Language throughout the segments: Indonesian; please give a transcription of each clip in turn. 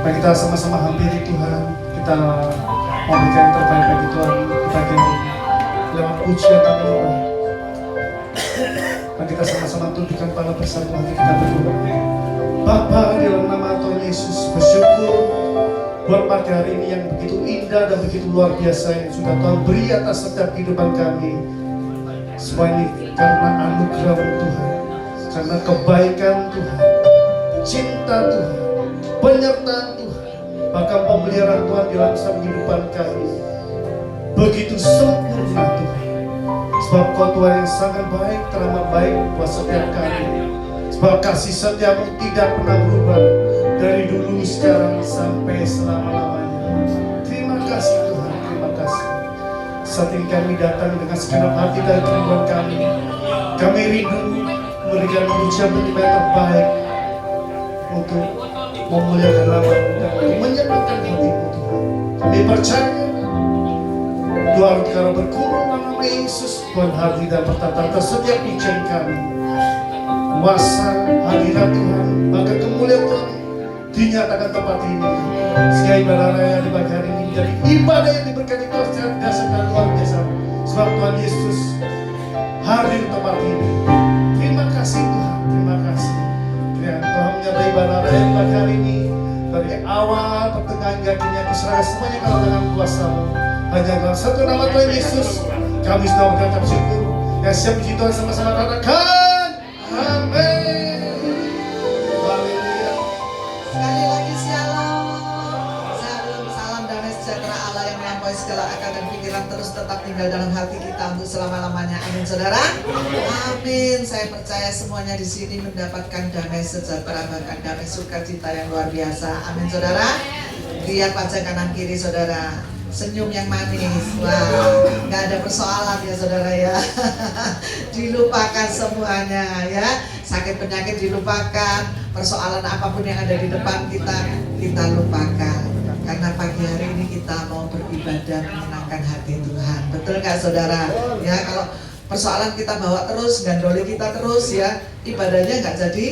Mari kita sama-sama hampiri Tuhan. Kita memberikan yang terbaik bagi Tuhan. Kita lewat pujian dan doa. Mari kita sama-sama tundukkan kepala bersatu hati kita berdoa. Bapa, di dalam nama Tuhan Yesus, bersyukur buat pagi hari ini yang begitu indah dan begitu luar biasa yang sudah Tuhan beri atas setiap kehidupan kami. Semua ini karena anugerah Tuhan, karena kebaikan Tuhan, cinta Tuhan, penyertaan Tuhan, bahkan pemeliharaan Tuhan di dalam kehidupan kami begitu sempurna Tuhan. Sebab Kau Tuhan yang sangat baik, teramat baik buat setiap kami. Sebab kasih setiamu tidak pernah berubah dari dulu, sekarang, sampai selama-lamanya. Terima kasih Tuhan, terima kasih. Saat ini kami datang dengan segenap hati dan kerinduan kami. Kami rindu memberikan ucapan yang terbaik untuk memuliakan nama-Mu dan menyenangkan hati-Mu Tuhan. Kami percaya doa karena bergumul nama Yesus, Tuhan hadir dan bertata atas setiap ujian kami. Kuasa hadirat Tuhan, maka kemuliaan Tuhan dinyatakan tempat ini. Sehingga ibadah raya di pagi hari ini menjadi ibadah yang diberkati Tuhan secara dasar dan luar biasa. Sebab Tuhan Yesus hadir di tempat ini. Terima kasih Tuhan, terima kasih. Tuhan menyertai ibadah raya di pagi hari ini. Dari awal, pertengahan, hingga akhirnya kuserahkan semuanya kalau dengan kuasa-Mu. Hanya dalam satu nama Tuhan Yesus kami sudah mengucap syukur. Yang siap puji Tuhan sama-sama katakan amin. Haleluya. Sekali lagi shalom, salam damai sejahtera Allah yang melampaui segala akal dan pikiran terus tetap tinggal dalam hati kita untuk selama-lamanya. Amin saudara. Amin. Saya percaya semuanya di sini mendapatkan damai sejahtera, bahkan damai sukacita yang luar biasa. Amin saudara. Lihat wajah kanan kiri saudara, senyum yang manis. Wah, nggak ada persoalan ya saudara ya. Dilupakan semuanya ya. Sakit penyakit dilupakan, persoalan apapun yang ada di depan kita lupakan. Karena pagi hari ini kita mau beribadah menyenangkan hati Tuhan. Betul nggak saudara? Ya, kalau persoalan kita bawa terus, gandoli kita terus ya, ibadahnya nggak jadi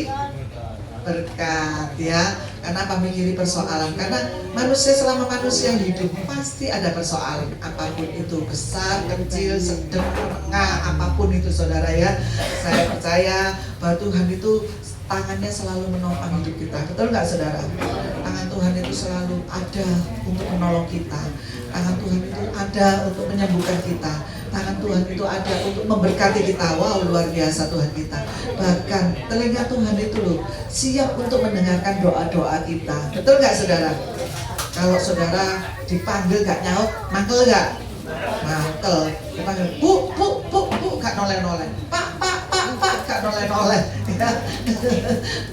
berkat ya. Kenapa memikiri persoalan? Karena manusia selama manusia hidup pasti ada persoalan, apapun itu, besar, kecil, sedang, menengah, apapun itu saudara ya. Saya percaya bahwa Tuhan itu tangannya selalu menopang hidup kita. Betul nggak saudara? Tangan Tuhan itu selalu ada untuk menolong kita. Tangan Tuhan itu ada untuk menyembuhkan kita. Tangan Tuhan itu ada untuk memberkati kita. Wow, luar biasa Tuhan kita. Bahkan telinga Tuhan itu loh siap untuk mendengarkan doa-doa kita. Betul nggak saudara? Kalau saudara dipanggil gak nyaut, manggil gak? Manggil. Dipanggil bu, gak noleh-noleh. Pak, gak noleh-noleh. Ya.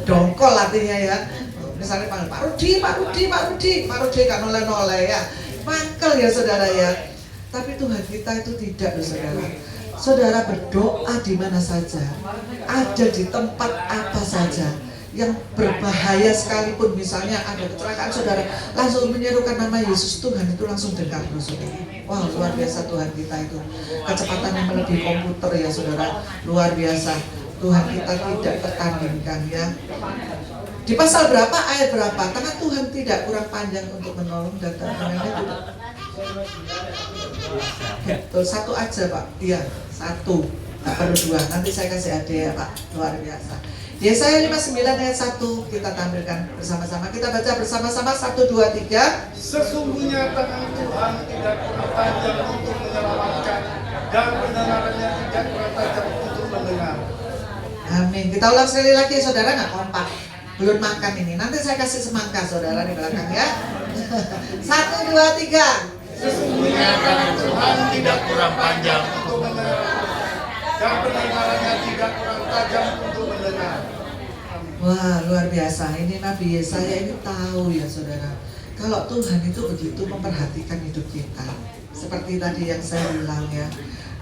Dongkol artinya ya. Misalnya panggil Pak Rudi gak noleh-noleh ya. Manggil ya saudara ya. Tapi Tuhan kita itu tidak loh saudara. Saudara berdoa di mana saja, ada di tempat apa saja, yang berbahaya sekalipun, misalnya ada kecelakaan saudara, langsung menyerukan nama Yesus, Tuhan itu langsung dengar loh saudara. Wah, luar biasa Tuhan kita itu. Kecepatannya melebihi komputer ya saudara, luar biasa. Tuhan kita tidak tertandingkan ya. Di pasal berapa, ayat berapa? Tangan Tuhan tidak kurang panjang untuk menolong dan tangannya tidak. Betul, satu aja Pak. Iya, satu. Nggak perlu dua. Nanti saya kasih hadiah Pak. Luar biasa. Yesaya 59 ayat 1 kita tampilkan bersama-sama. Kita baca bersama-sama 1, 2, 3. Sesungguhnya tangan Tuhan tidak pernah panjang untuk menyelamatkan, dan pendengarannya tidak pernah tajam untuk mendengar. Amin. Kita ulang sekali lagi saudara, nggak kompak. Belum makan ini. Nanti saya kasih semangka saudara di belakang ya. 1, 2, 3. Sesungguhnya tangan Tuhan tidak kurang panjang untuk mendengar, dan pendengarannya tidak kurang tajam untuk mendengar. Wah, luar biasa. Ini Nabi Yesaya ini tahu ya saudara, kalau Tuhan itu begitu memperhatikan hidup kita. Seperti tadi yang saya bilang ya,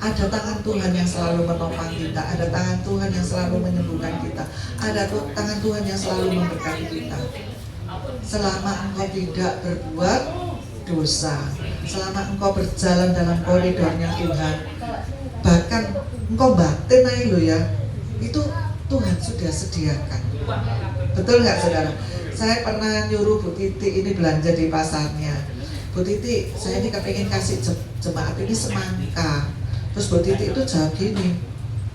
ada tangan Tuhan yang selalu menopang kita, ada tangan Tuhan yang selalu menyembuhkan kita, ada tangan Tuhan yang selalu memberkati kita. Selama engkau tidak berbuat dosa, selama engkau berjalan dalam koridornya Tuhan, bahkan engkau batin aja lo ya, itu Tuhan sudah sediakan. Betul nggak saudara? Saya pernah nyuruh Bu Titi ini belanja di pasarnya. Bu Titi, saya ini kepingin kasih jemaat ini semangka. Terus Bu Titi itu jawab gini,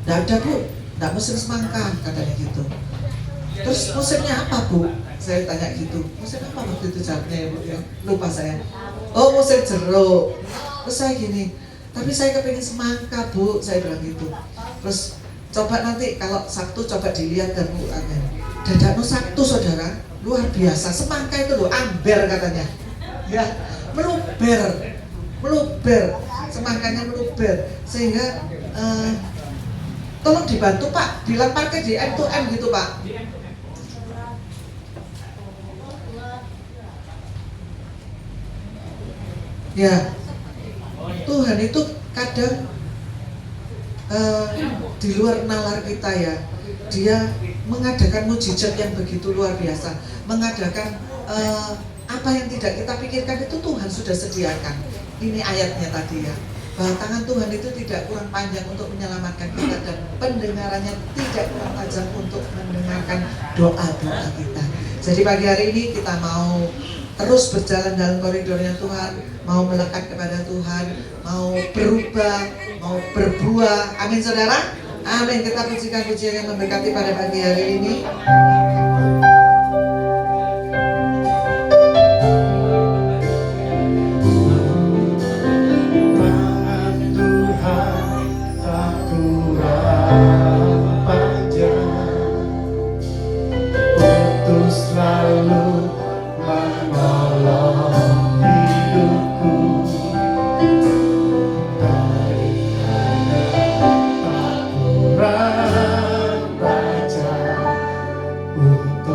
"Nggak ada Bu, nggak musim semangka," katanya gitu. Terus musimnya apa Bu? Saya tanya gitu. Musim apa waktu itu jawabnya ya Bu ya? Lupa saya. Oh, musim jeruk. Terus saya gini, tapi saya kepingin semangka Bu, saya bilang gitu. Terus coba nanti kalau Sabtu coba dilihat dan Bu Amin. Dadakno Sabtu saudara, luar biasa. Semangka itu loh amber katanya. Ya, meluber. Semangkanya meluber. Sehingga tolong dibantu Pak, dilemparkan di M to M gitu Pak. Ya, Tuhan itu kadang di luar nalar kita ya. Dia mengadakan mujizat yang begitu luar biasa, mengadakan apa yang tidak kita pikirkan itu Tuhan sudah sediakan. Ini ayatnya tadi ya, bahwa tangan Tuhan itu tidak kurang panjang untuk menyelamatkan kita dan pendengarannya tidak kurang tajam untuk mendengarkan doa-doa kita. Jadi pagi hari ini kita mau terus berjalan dalam koridornya Tuhan, mau melekat kepada Tuhan, mau berubah, mau berbuah. Amin saudara. Amin. Kita pujikan pujian yang memberkati pada pagi hari ini. Tangan Tuhan tak kurang panjang untuk selalu menolong hidupku. Tak kurang panjang untuk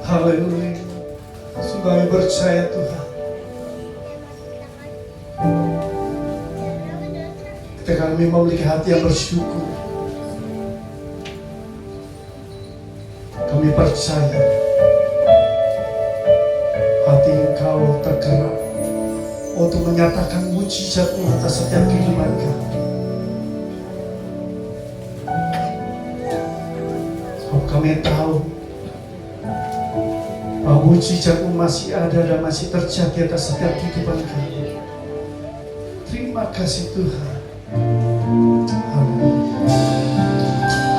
Haleluya. Sungguh kami percaya Tuhan, ketika kami memiliki hati yang bersyukur, kami percaya hati Engkau tergerak untuk menyatakan mujizat-Mu atas setiap kehidupan kami. Sebab kami tahu bahwa mujizat-Mu masih ada dan masih terjadi atas setiap kehidupan kami. Terima kasih Tuhan. Haleluya.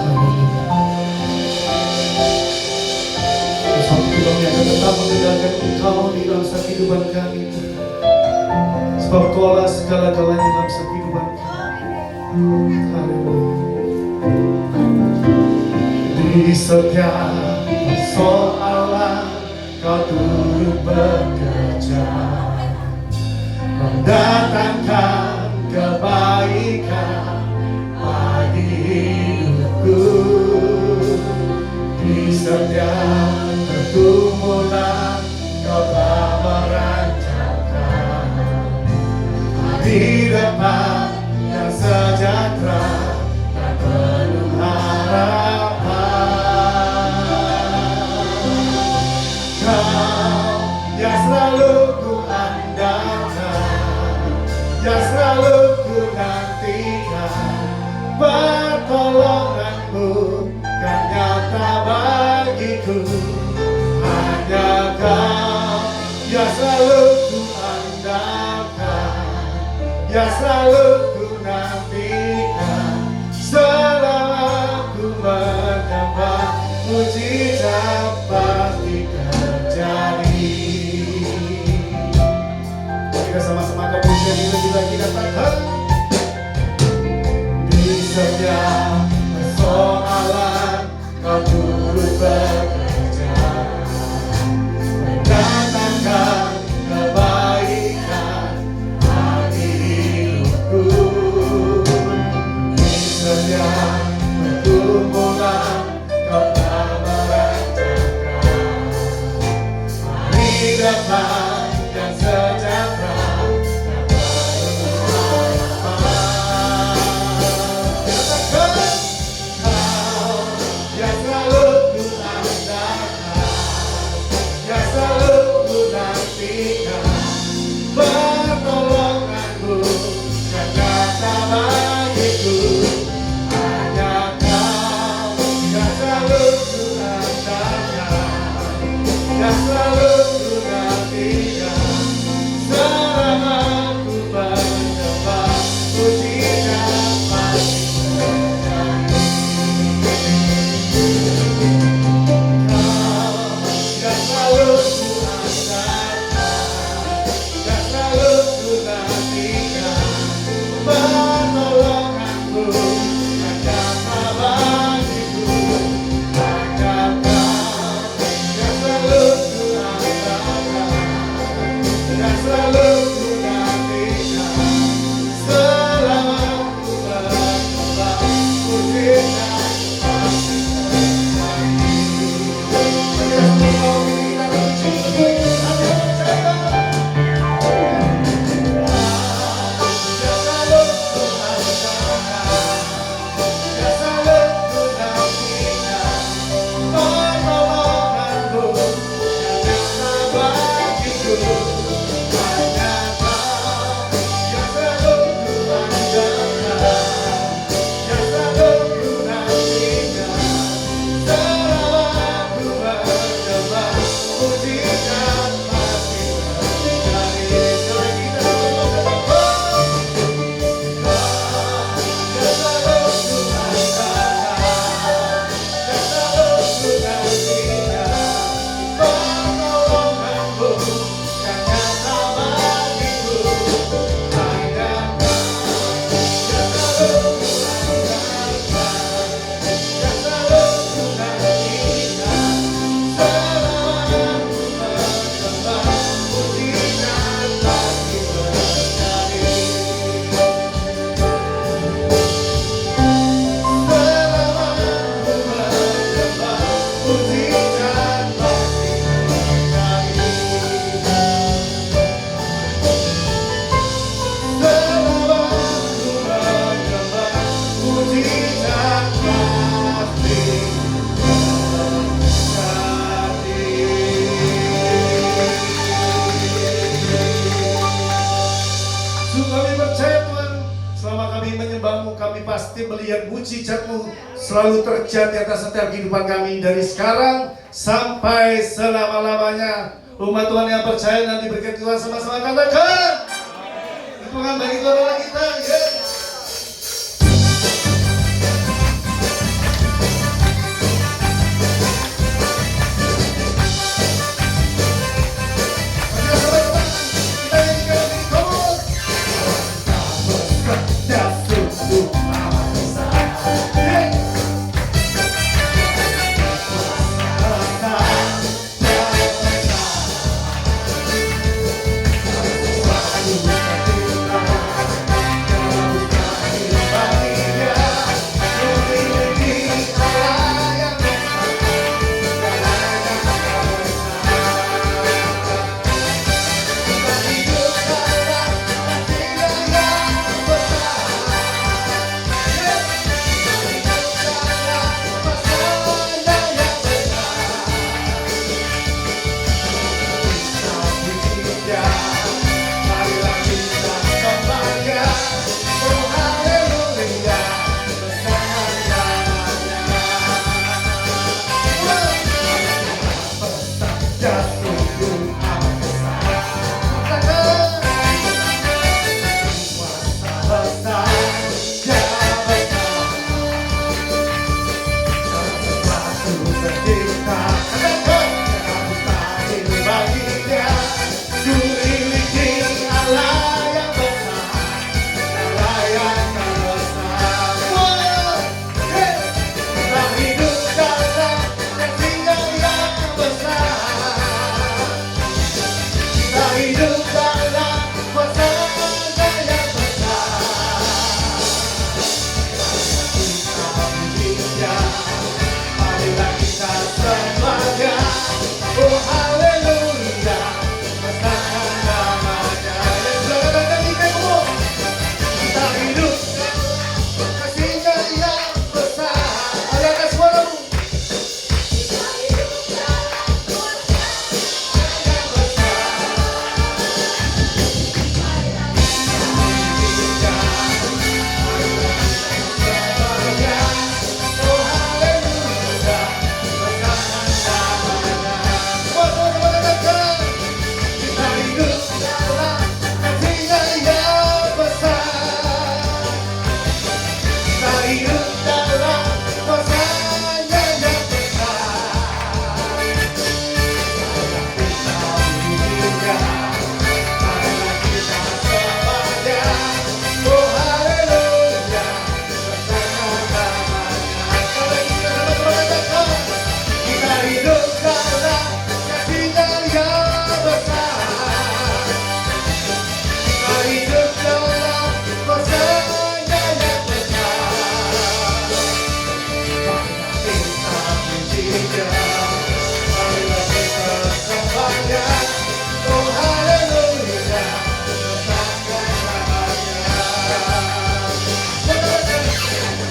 Haleluya. Satu kami akan tetap mengendalikan Engkau di dalam setiap kehidupan kami. Sebab Kaulah segala-galanya dalam setiap kehidupan kami. Haleluya. Di setiap persoalan Kau turut bekerja, mendatangkan kebaikan bagi hidupku. Di setiap pergumulan Kau telah merancangkan hari depan yang sejahtera dan penuh harapan. Kau yang selalu ku andalkan, yang selalu ku nantikan, pertolongan-Mu kan nyata bagiku. Hanya Kau yang selalu ku andalkan, yang selalu ku nantikan, selama ku menyembah, mujizat pasti terjadi. Kita sama-sama kepujian ini lebih lagi katakan, di setiap persoalan Kau turut bekerja, mendatangkan kebaikan bagi hidupku. pasti melihat mujizat-Mu selalu terjadi atas setiap kehidupan kami dari sekarang sampai selama-lamanya. Umat Tuhan yang percaya nanti berkat Tuhan sama-sama katakan. Tuhan bagi Tuhan Allah kita. Yes.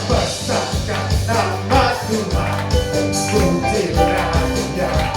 Besarkan nama Tuhan, pujilah Dia.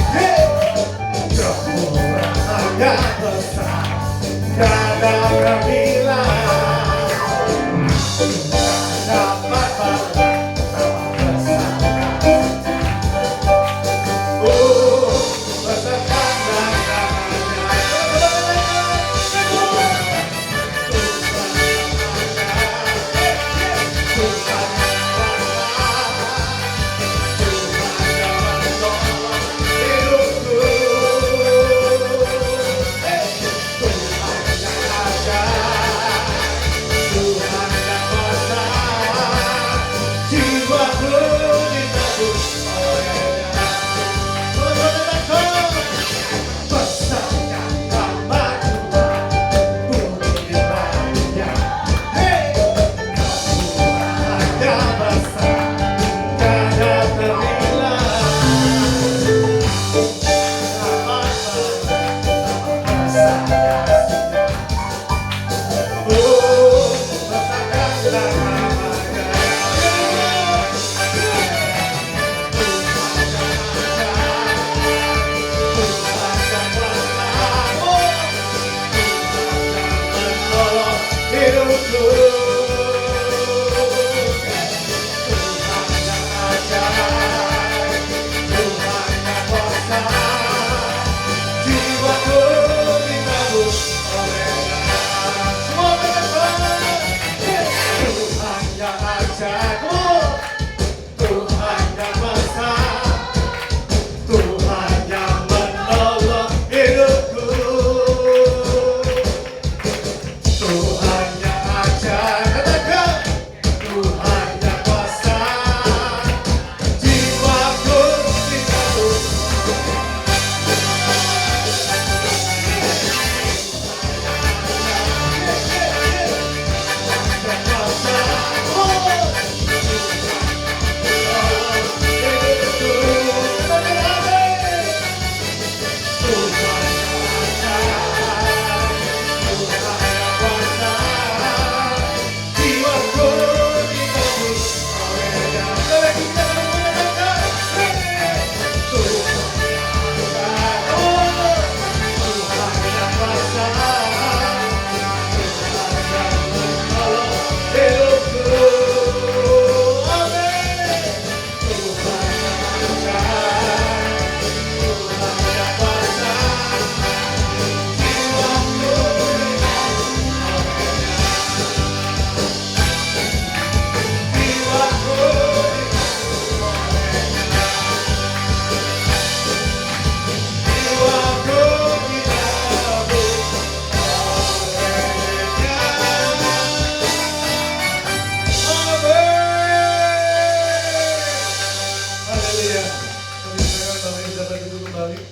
kembali.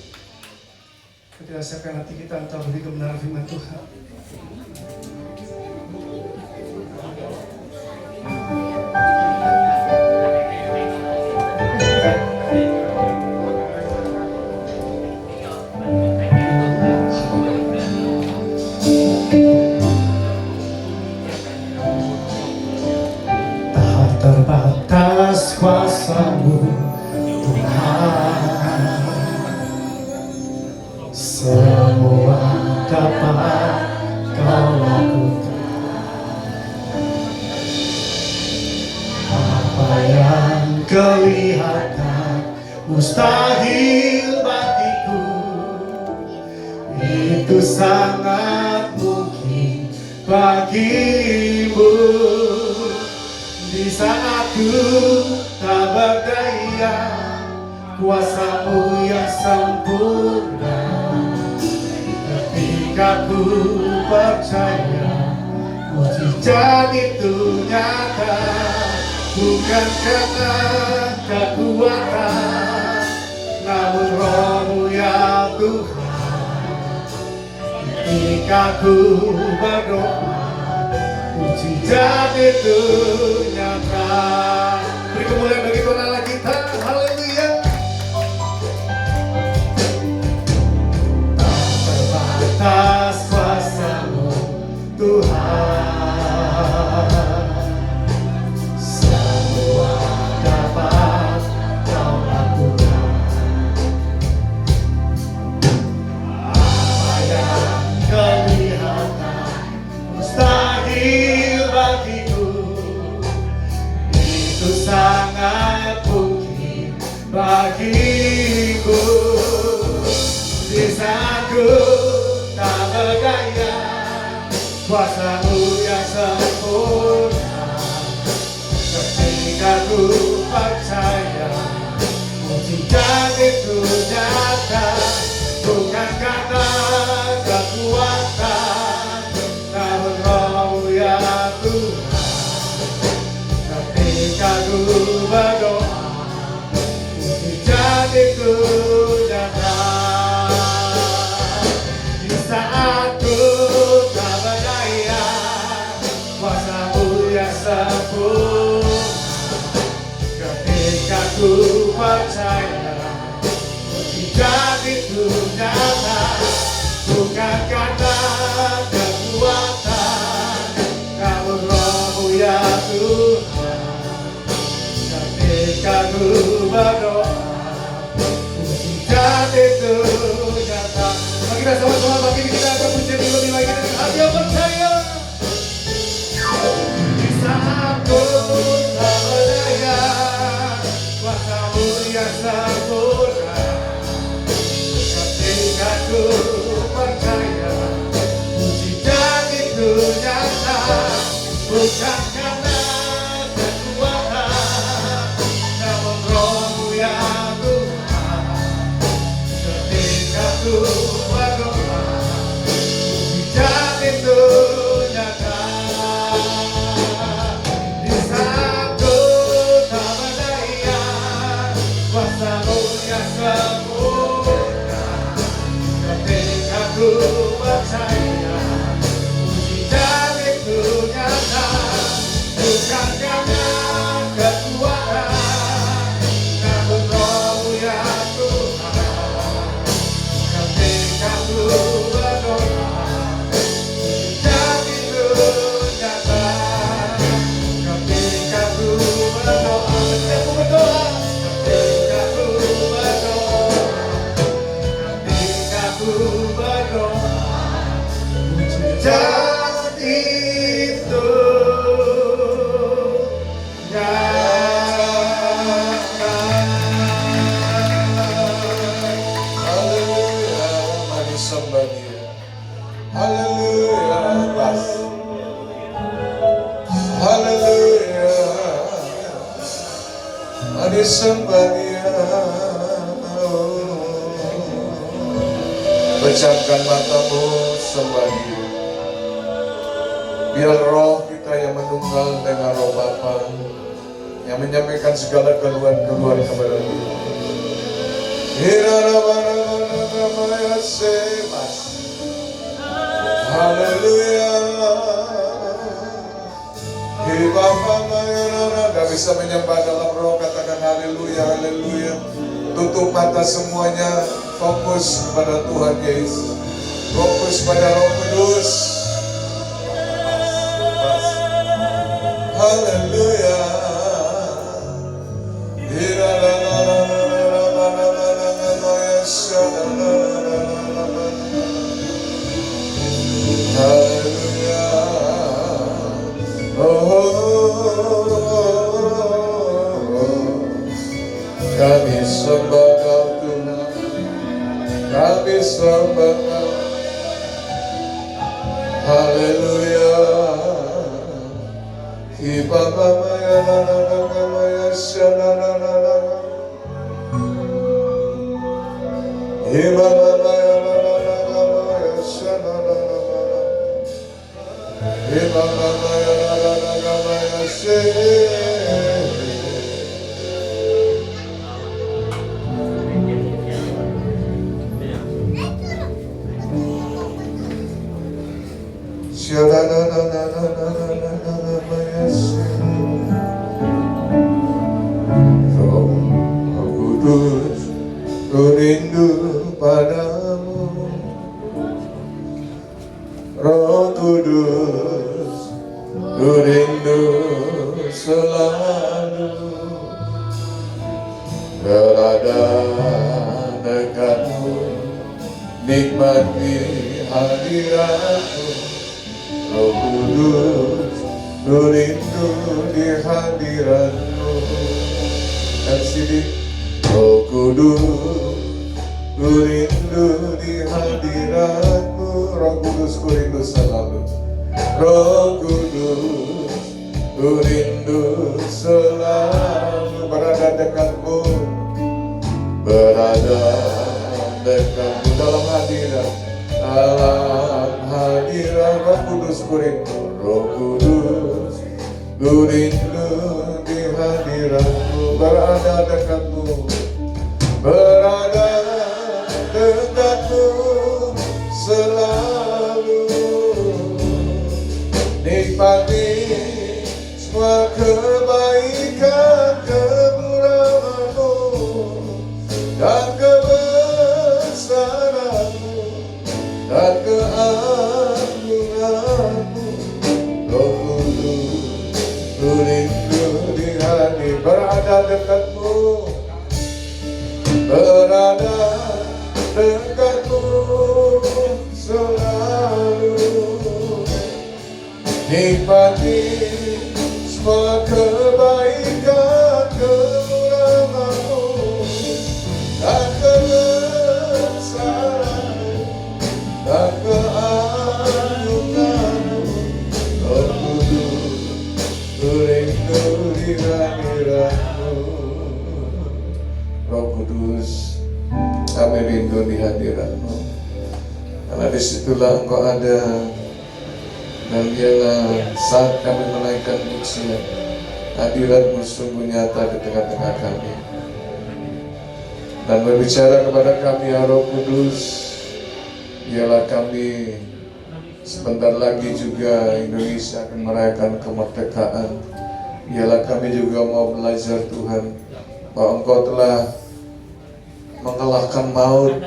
Ketika siapkan hati kita untuk beri kebenaran firman Tuhan. Tak terbatas kuasa-Mu Tuhan, semua dapat Kau lakukan. Apa yang kelihatan mustahil bagiku, itu sangat mungkin bagimu. Di saat ku tak berdaya, kuasa-Mu yang sempurna. Ketika ku percaya, mujizat itu nyata. Bukan karena kekuatan, namun Roh-Mu ya Tuhan. Ketika ku berdoa, mujizat itu nyata. Beri kemuliaan bagi Tuhan Allah kita. Haleluya. Tak terbatas kuasa-Mu Tuhan, semua dapat Kau lakukan. Apa yang kelihatan mustahil bagiku, itu sangat mungkin bagiku. Di saat ku tak berdaya, kuasa-Mu yang sempurna. Ketika ku percaya, mujizat itu nyata. Bukan karena kekuatan, namun Roh-Mu ya Tuhan. Ketika ku berdoa, mujizat itu nyata. Di saat ku tak berdaya, kuasa-Mu yang sempurna. Ketika ku percaya, mujizat itu nyata. Bukan karena kekuatan, namun Roh-Mu ya Tuhan. Ketika ku berdoa, mujizat itu nyata. Mari kita sama-sama bagi kita akan pujian lebih lagi dengan hati yang percaya. Di saat ku tak berdaya, kuasa-Mu yang sempurna. Ketika ku percaya, mujizat itu nyata. Bukan karena kekuatan, namun Roh-Mu ya Tuhan. Ketika ku berdoa, mujizat itu nyata. Di saat ku tak berdaya, kuasa-Mu yang sempurna. Ketika ku percaya, mujizat itu nyata. Bukan karena kekuatan, namun Roh-Mu ya Tuhan. Ketika ku berdoa, mujizat itu nyata. Ketika ku berdoa, ketika ku berdoa, ketika ku berdoa, ketika ku berdoa, mujizat itu nyata. Haleluya, mari sembah Dia. Haleluya, pas. Haleluya, mari sembah Dia. Pejamkan matamu, sembah Dia. Biar roh kita yang menunggal dengan roh Bapa yang menyampaikan segala keluhan-keluhan kepada Dia. bisa menyembah dalam roh, katakan haleluya, haleluya. Tutup mata semuanya, fokus pada Tuhan Yesus, fokus pada Roh Kudus. Haleluya. Haleluya. Kami sembah Kau Tuhan, kami sembah Kau. Haleluya. Iba mama ya la la la la ya sha la la la la. Iba mama ya la la la la ya sha la la la la. Iba mama ya la la la la ya sha. Roh Kudus, ku rindu padamu. Roh Kudus, ku rindu selalu berada dekatmu, nikmati hadiratmu. Roh Kudus, ku rindu di hadiratmu. Dan sini, Roh Kudus, ku rindu di hadiratmu. Roh Kudus, ku rindu selalu. Roh Kudus, ku rindu selalu berada dekatmu, berada dekatmu dalam hadirat. Dalam hadirat Roh Kudus ku rindu, Roh Kudus ku rindu di hadiratmu, berada dekatmu, berada dekatmu selalu, nikmati semua kebaikan kemurahanmu dan kebesaranmu dan keagunganmu. Roh Kudus, ku rindu di hati, berada dekatmu, berada dekatmu selalu, nikmati semua kebaikan kemurahanmu dan kebesaranmu dan keagunganmu. Roh Kudus, ku rindu di hadiratmu. Roh Kudus, kami rindu di hadiratmu, karena disitulah Engkau ada, dan dialah saat kami menaikkan pujian. Hadiratmu sungguh nyata di tengah-tengah kami, dan berbicara kepada kami, ya Roh Kudus. Biarlah kami sebentar lagi juga Indonesia akan merayakan kemerdekaan. Biarlah kami juga mau belajar Tuhan, bahwa Engkau telah mengalahkan maut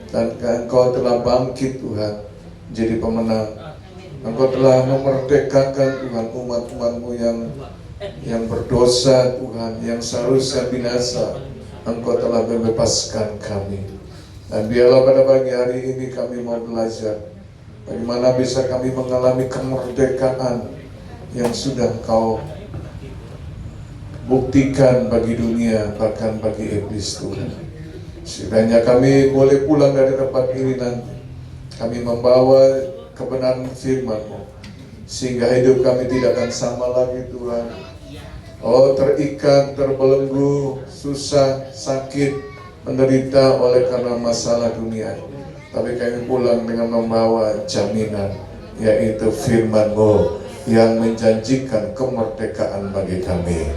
dan Engkau telah bangkit Tuhan jadi pemenang. Engkau telah memerdekakan Tuhan umat-umat-Mu yang berdosa Tuhan, yang seharusnya binasa. Engkau telah membebaskan kami. Dan biarlah pada pagi hari ini kami mau belajar bagaimana bisa kami mengalami kemerdekaan yang sudah Engkau buktikan bagi dunia, bahkan bagi iblis Tuhan. Sekiranya kami boleh pulang dari tempat ini nanti, kami membawa kebenaran firman-Mu, sehingga hidup kami tidak akan sama lagi Tuhan. Oh, terikat, terbelenggu, susah, sakit, menderita oleh karena masalah dunia. Tapi kami pulang dengan membawa jaminan, yaitu firman-Mu yang menjanjikan kemerdekaan bagi kami.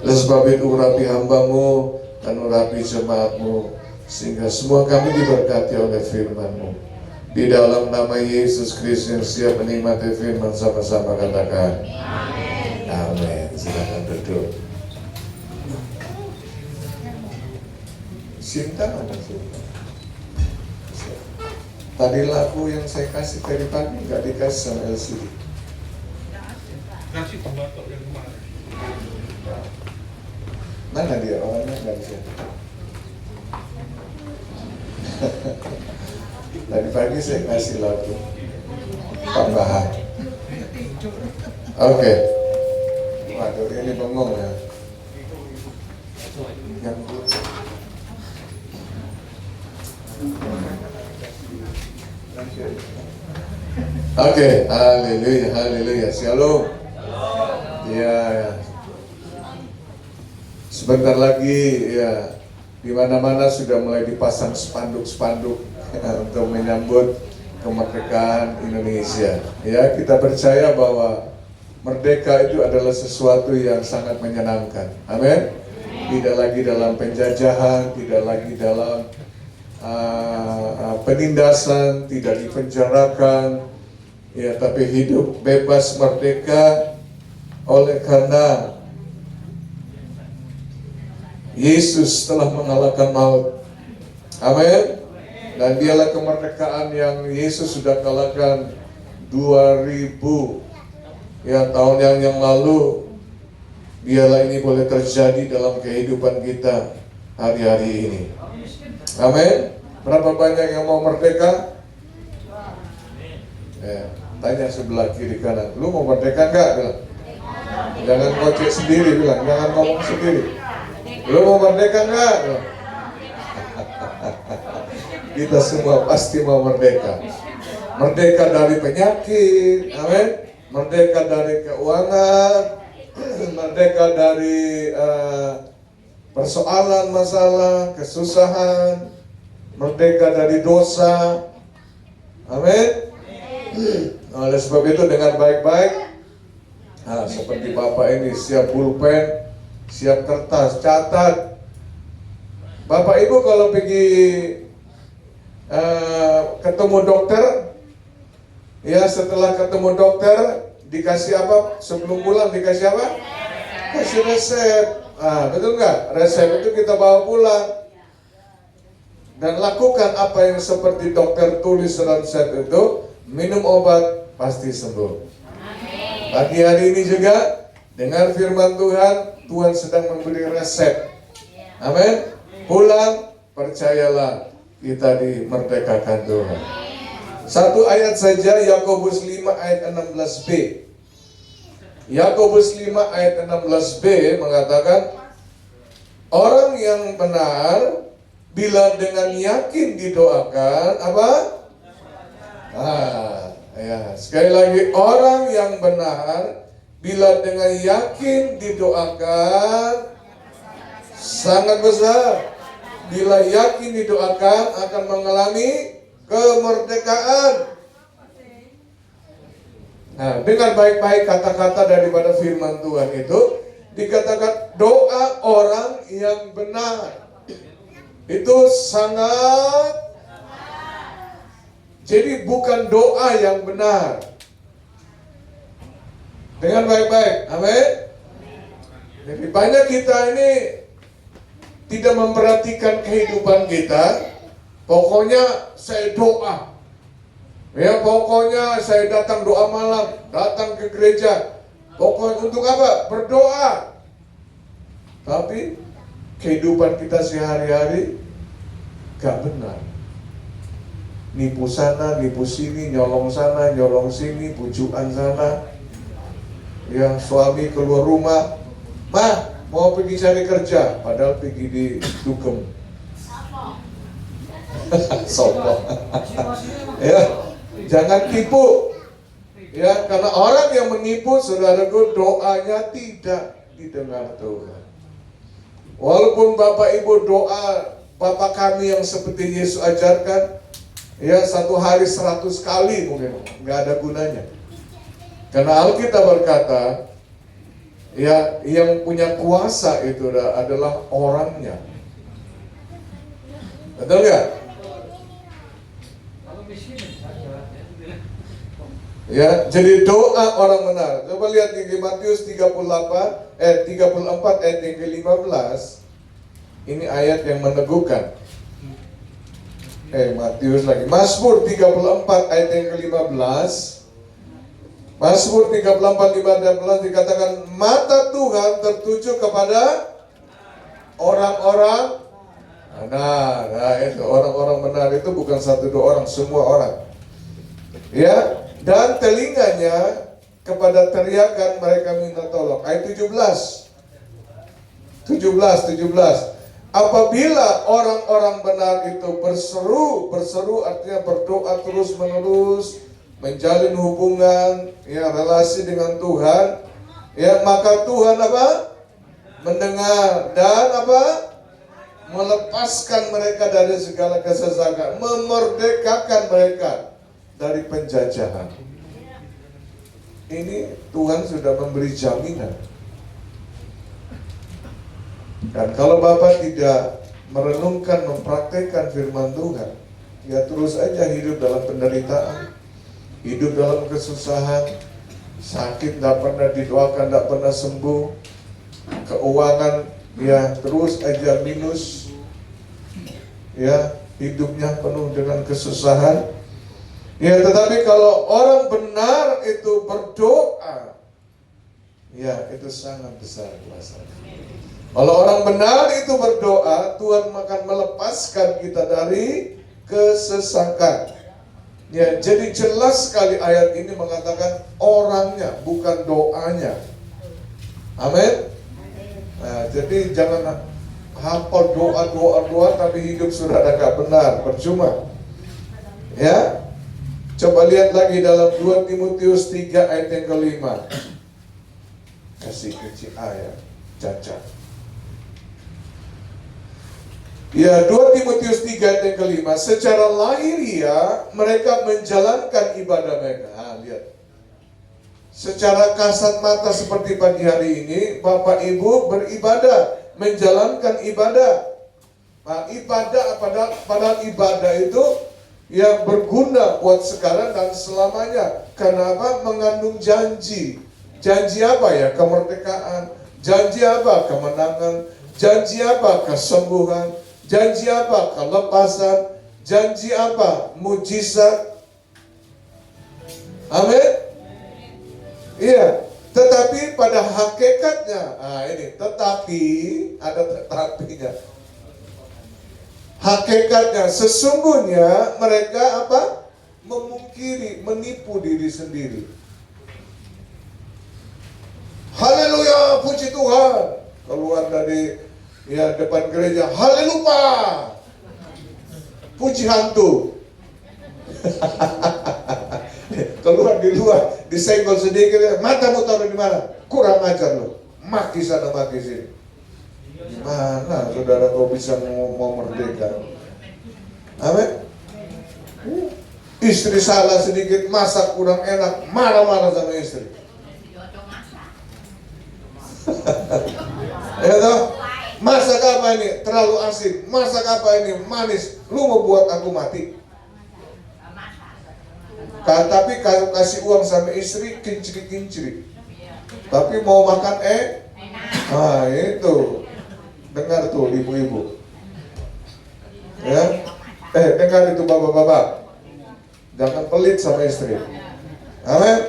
Oleh sebab itu urapi hamba-Mu dan urapi jemaat-Mu, sehingga semua kami diberkati oleh firman-Mu. Di dalam nama Yesus Kristus yang siap menikmati firman, sama-sama katakan amin. Amin. Silakan duduk. Cinta ada cinta. Tadi lagu yang saya kasih tadi pagi nggak dikasih sama LCD. Kasih pembatok yang kemarin. Mana dia orangnya nggak bisa. Tadi pagi saya kasih lagu tambahan. Oke. Waduh ini bengong ya. Yang Oke, haleluya, haleluya, shalom. Ya, sebentar lagi ya, di mana-mana sudah mulai dipasang spanduk-spanduk untuk menyambut kemerdekaan Indonesia. Ya, kita percaya bahwa merdeka itu adalah sesuatu yang sangat menyenangkan. Amin. Tidak lagi dalam penjajahan, tidak lagi dalam penindasan, tidak dipenjarakan, ya, tapi hidup bebas merdeka oleh karena Yesus telah mengalahkan maut. Amin. Dan dialah kemerdekaan yang Yesus sudah kalahkan 2000 ya tahun yang lalu. Biarlah ini boleh terjadi dalam kehidupan kita hari-hari ini. Amin. Berapa banyak yang mau merdeka? Tanya sebelah kiri kanan, lu mau merdeka enggak? Bilang. Jangan kocek sendiri, bilang. Jangan ngomong sendiri. Lu mau merdeka enggak? Bilang. Kita semua pasti mau merdeka. Merdeka dari penyakit, amin. Merdeka dari keuangan, merdeka dari persoalan, masalah, kesusahan, merdeka dari dosa. Amin. Oleh sebab itu dengan baik-baik, seperti Bapak ini siap pulpen, siap kertas, catat. Bapak Ibu kalau pergi ketemu dokter, ya setelah ketemu dokter dikasih apa? Sebelum pulang dikasih apa? Kasih resep. Betul nggak? Resep itu kita bawa pulang dan lakukan apa yang seperti dokter tulis dalam resep itu. Minum obat pasti sembuh. Pagi hari ini juga dengar firman Tuhan, Tuhan sedang memberi resep. Amin. Pulang, percayalah kita dimerdekakan Tuhan. Satu ayat saja, Yakobus 5 ayat 16b. Yakobus 5 ayat 16b mengatakan, orang yang benar bila dengan yakin didoakan apa? Ya, sekali lagi, orang yang benar bila dengan yakin didoakan sangat besar. Bila yakin didoakan akan mengalami kemerdekaan. Nah, dengan baik-baik kata-kata daripada firman Tuhan itu dikatakan doa orang yang benar itu sangat. Jadi bukan doa yang benar. Dengan baik-baik, amin. Jadi banyak kita ini tidak memperhatikan kehidupan kita. Pokoknya saya doa. Ya, pokoknya saya datang doa malam, datang ke gereja. Pokoknya untuk apa? Berdoa. Tapi kehidupan kita sehari-hari gak benar. Nipu sana, nipu sini, nyolong sana, nyolong sini, bujukan sana. Ya, suami keluar rumah, "Ma, mau pergi cari kerja," padahal pergi di Dugem. Sombong. Ya, jangan tipu. Ya, karena orang yang menipu, saudaraku, doanya tidak didengar Tuhan. Walaupun Bapak Ibu doa Bapa kami yang seperti Yesus ajarkan, ya satu hari 100 kali mungkin nggak ada gunanya. Karena Alkitab berkata, ya yang punya kuasa itu adalah orangnya. Betul nggak? Ya, jadi doa orang benar. Coba lihat di Matius 34 ayat yang ke-15. Ini ayat yang meneguhkan. Matius lagi. Mazmur 34 ayat yang ke-15. Mazmur 34 15 dikatakan mata Tuhan tertuju kepada orang-orang benar. Nah, itu orang-orang benar itu bukan satu dua orang, semua orang. Ya, dan telinganya kepada teriakan mereka minta tolong. Ayat 17. Apabila orang-orang benar itu berseru artinya berdoa terus-menerus, menjalin hubungan, ya relasi dengan Tuhan, ya maka Tuhan apa? Mendengar dan apa? Melepaskan mereka dari segala kesesakan, memerdekakan mereka dari penjajahan. Ini Tuhan sudah memberi jaminan. Dan kalau Bapak tidak merenungkan, mempraktekkan firman Tuhan, ya terus aja hidup dalam penderitaan, hidup dalam kesusahan, sakit tidak pernah didoakan, tidak pernah sembuh, keuangan ya terus aja minus, ya hidupnya penuh dengan kesusahan. Ya tetapi kalau orang benar itu berdoa, ya itu sangat besar kuasanya. Kalau orang benar itu berdoa, Tuhan akan melepaskan kita dari kesesakan. Ya, jadi jelas sekali ayat ini mengatakan orangnya, bukan doanya. Amin. Nah, jadi jangan hafal doa tapi hidup saudara gak benar, percuma. Ya. Coba lihat lagi dalam 2 Timotius 3 ayat yang ke-5. Kasih kunci ayat, cacat. Ya, 2 Timotius 3 ayat yang ke-5. Secara lahiriah mereka menjalankan ibadah mereka. Nah, lihat. Secara kasat mata seperti pagi hari ini, Bapak Ibu beribadah, menjalankan ibadah. Nah, ibadah padahal ibadah itu yang berguna buat sekarang dan selamanya. Karena apa? Mengandung janji. Janji apa ya? Kemerdekaan. Janji apa? Kemenangan. Janji apa? Kesembuhan. Janji apa? Kelepasan. Janji apa? Mujizat. Amin. Iya. Tetapi pada hakikatnya, ada tetapinya. Hakikatnya sesungguhnya mereka apa? Memungkiri, menipu diri sendiri. Haleluya, puji Tuhan. Keluar dari depan gereja, haleluya, puji hantu. Keluar di luar, disenggol sedikit, matamu taruh di mana? Kurang ajar lo, maki sana maki sini. Gimana saudara kau bisa mau merdeka? Amin. Istri salah sedikit, masak kurang enak, marah-marah sama istri. Ya toh? Masak apa ini? Terlalu asin. Masak apa ini? Manis. Lu mau buat aku mati. Tapi kalau kasih uang sama istri, kincri-kincri. Tapi mau makan nah itu. Dengar tuh ibu-ibu. Ya. Dengar itu bapak-bapak. Jangan pelit sama istri. Amin.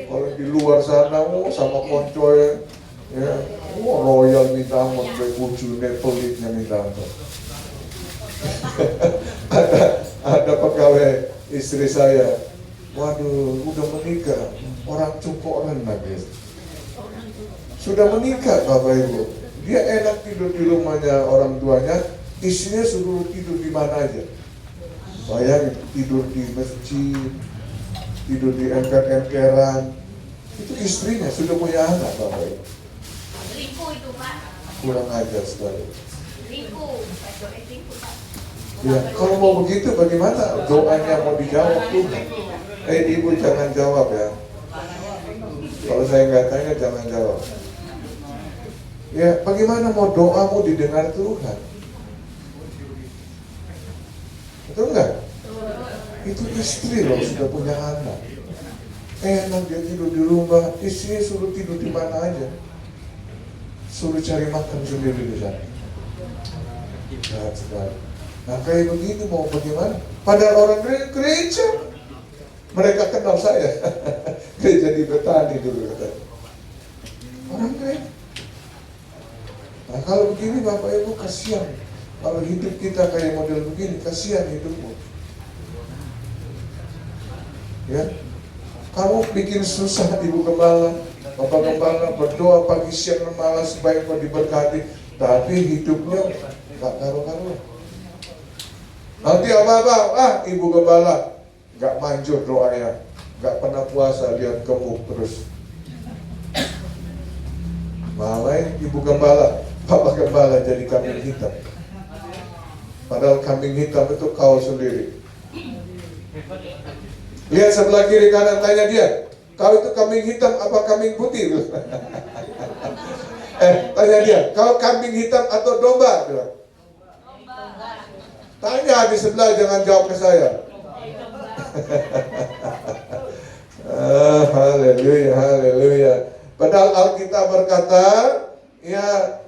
Kalau di luar sana sama koncoy, ya, royal minta ampun, bujune pelitnya minta ampun. ada pegawai istri saya, waduh, udah menikah, orang cukup rendah guys. Sudah menikah Bapak Ibu, dia enak tidur di rumahnya orang tuanya, istrinya suruh tidur di mana aja. Bayangin, tidur di masjid, tidur di emper-emperan. Itu istrinya sudah punya anak Bapak Ibu. Ribu itu Pak. Kurang ajar sekali. Ribu. Ya, kalau mau begitu bagaimana doanya mau dijawab Tuhan? Ibu jangan jawab ya. Kalau saya nggak tanya jangan jawab. Ya, bagaimana mau doamu didengar Tuhan? Betul nggak? Itu istri loh sudah punya anak. Enak dia tidur di rumah, istrinya suruh tidur di mana aja. Suruh cari makan sendiri di sana. Jahat sekali. Nah kayak begini mau bagaimana? Padahal orang gereja, mereka kenal saya. Gereja di Betani dulu katanya. Orang gereja. Nah kalau begini Bapak Ibu kasihan. Kalau hidup kita kayak model begini, kasihan hidupmu. Ya, kamu bikin susah Ibu Gembala, Bapak Gembala berdoa pagi siang dan malam supaya kau diberkati, tapi hidupnya nggak karu-karuan. Nanti apa-apa, Ibu Gembala nggak manjur doanya, nggak pernah puasa, lihat gemuk terus. Malah Ibu Gembala, Bapak Gembala jadi kambing hitam. Padahal kambing hitam itu kau sendiri. Lihat sebelah kiri kanan, tanya dia, kau itu kambing hitam apa kambing putih? Tanya dia, kau kambing hitam atau domba? Tanya di sebelah, jangan jawab ke saya. Haleluya, haleluya. Padahal Alkitab berkata, ya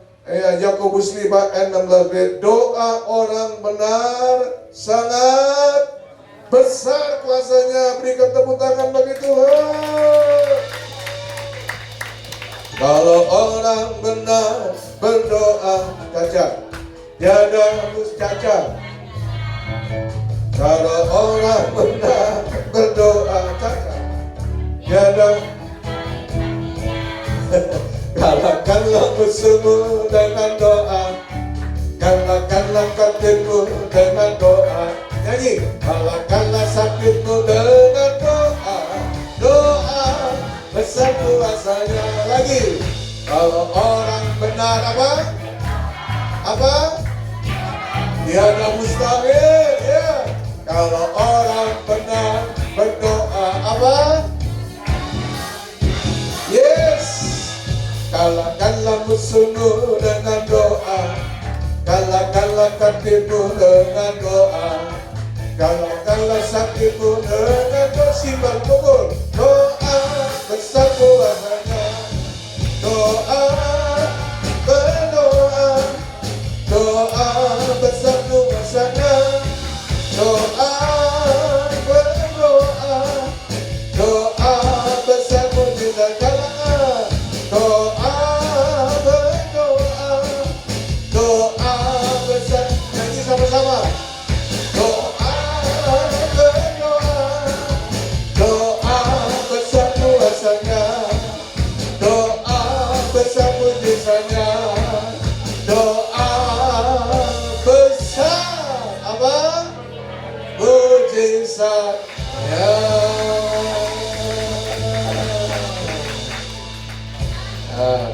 Yakobus 5 ayat 16, doa orang benar sangat besar kuasanya. Berikan tepuk tangan bagi Tuhan. Kalau orang benar berdoa, cacat, tiada harus cacat. Kalau orang benar berdoa, cacat, tiada. Kalahkanlah musuhmu dengan doa, kalahkanlah kafirmu dengan doa. Nyanyi, kalahkanlah sakitmu dengan doa. Doa besar kuasanya. Lagi, kalau orang benar apa? Tiada mustahil, ya. Kalau orang benar berdoa apa? Yes. Kalahkanlah musuhmu dengan doa, kalahkanlah kafirmu dengan doa, kalahkanlah sakitmu dengan doa. Simbal pukul, doa besar kuasanya. Doa, berdoa, doa besar kuasanya. Doa, berdoa, doa besar mujizat kalangan. Doa, berdoa, doa besar. Nyanyi sama-sama. Doa, berdoa, doa besar kuasanya. Doa besar mujizatnya. Doa besar apa? Mujizatnya.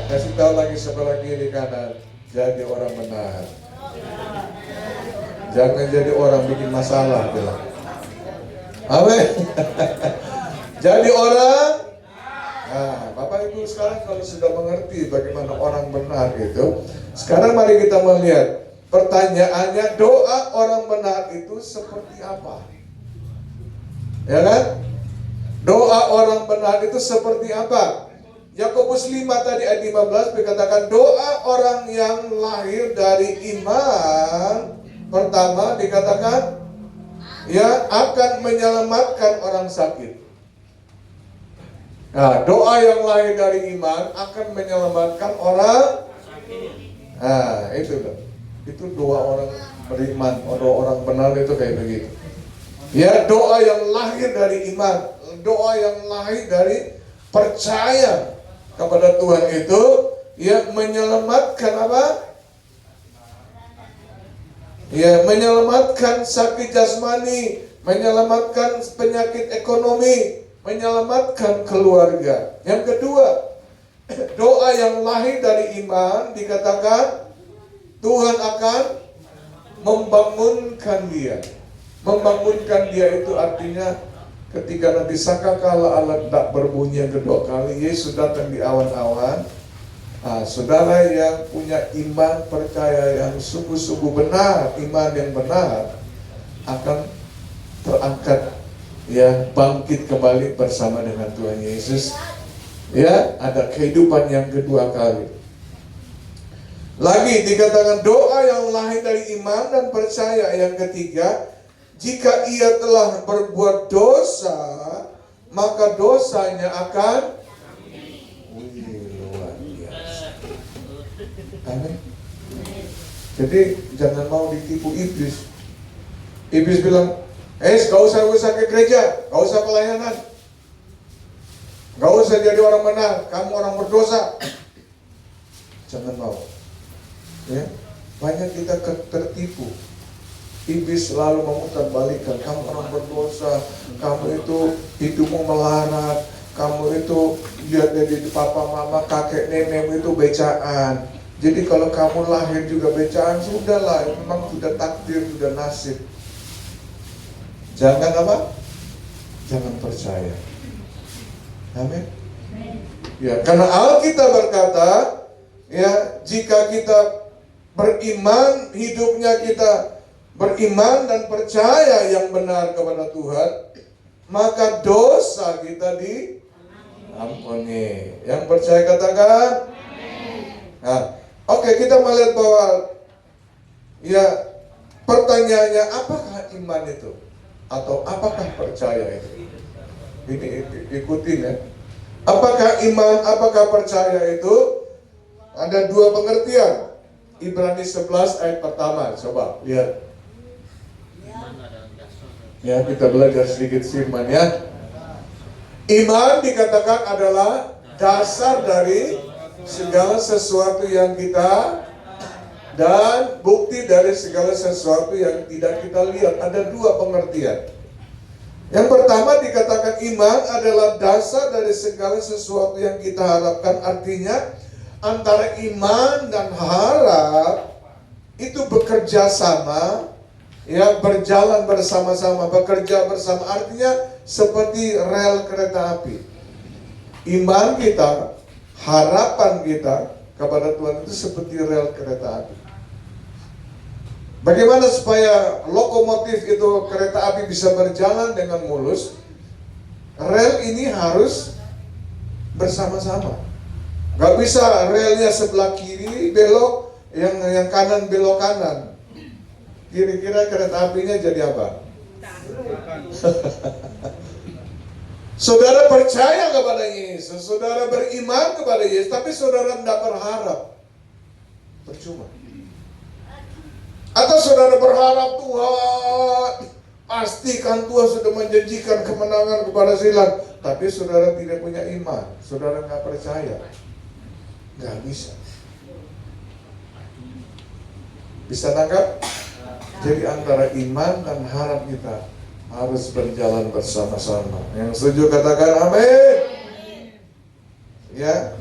Kasih tahu lagi sebelah kiri kanan, jadi orang benar. Jangan jadi orang bikin masalah, bilang. Amin. Jadi orang. Nah, Bapak Ibu sekarang kalau sudah mengerti bagaimana orang benar itu, sekarang mari kita melihat pertanyaannya, doa orang benar itu seperti apa? Ya kan? Doa orang benar itu seperti apa? Yakobus 5 tadi ayat 15 dikatakan doa orang yang lahir dari iman pertama dikatakan ya akan menyelamatkan orang sakit. Nah, doa yang lahir dari iman akan menyelamatkan orang sakit. Nah, itu loh. Itu doa orang beriman, orang benar itu kayak begitu. Ya, doa yang lahir dari iman, doa yang lahir dari percaya kepada Tuhan itu ya menyelamatkan apa? Ya menyelamatkan sakit jasmani, menyelamatkan penyakit ekonomi, menyelamatkan keluarga. Yang kedua, doa yang lahir dari iman dikatakan Tuhan akan membangunkan dia. Membangunkan dia itu artinya ketika nanti sangkakala alat tak berbunyi yang kedua kali, Yesus datang di awan-awan. Saudara yang punya iman percaya yang sungguh-sungguh benar, iman yang benar akan terangkat, ya bangkit kembali bersama dengan Tuhan Yesus. Ya, ada kehidupan yang kedua kali. Lagi dikatakan doa yang lahir dari iman dan percaya. Yang ketiga, jika ia telah berbuat dosa, maka dosanya akan luar biasa. Amin. Jadi jangan mau ditipu iblis. Iblis bilang, gak usah ke gereja, gak usah pelayanan, gak usah jadi orang benar, kamu orang berdosa. Jangan mau. Ya, banyak kita tertipu. Iblis selalu memutarbalikkan, kamu orang berdosa, kamu itu hidupmu melarat, kamu itu lihat dari papa mama kakek nenekmu itu becaan. Jadi kalau kamu lahir juga becaan, sudahlah, memang sudah takdir, sudah nasib. Jangan apa? Jangan percaya. Amin. Ya, karena Alkitab berkata, ya, jika kita beriman, hidupnya kita beriman dan percaya yang benar kepada Tuhan, maka dosa kita diampuni. Yang percaya katakan. Nah, oke, kita melihat bahwa ya, pertanyaannya apakah iman itu atau apakah percaya itu? Ini ikutin ya. Apakah iman, apakah percaya itu? Ada dua pengertian. Ibrani 11 ayat pertama, coba lihat. Ya, kita belajar sedikit firman ya. Iman dikatakan adalah dasar dari segala sesuatu yang kita, dan bukti dari segala sesuatu yang tidak kita lihat. Ada dua pengertian. Yang pertama dikatakan iman adalah dasar dari segala sesuatu yang kita harapkan. Artinya antara iman dan harap itu bekerja sama, ya, berjalan bersama-sama, bekerja bersama. Artinya seperti rel kereta api. Iman kita, harapan kita kepada Tuhan itu seperti rel kereta api. Bagaimana supaya lokomotif itu, kereta api bisa berjalan dengan mulus? Rel ini harus bersama-sama. Gak bisa relnya sebelah kiri belok, yang kanan belok kanan. Kira-kira kereta apinya jadi apa? Saudara percaya kepada Yesus, saudara beriman kepada Yesus, tapi saudara tidak berharap, percuma. Atau saudara berharap Tuhan, pastikan Tuhan sudah menjanjikan kemenangan kepada silat, tapi saudara tidak punya iman, saudara nggak percaya, nggak bisa. Bisa tangkap? Jadi antara iman dan harap kita harus berjalan bersama-sama. Yang setuju katakan amin. Ya,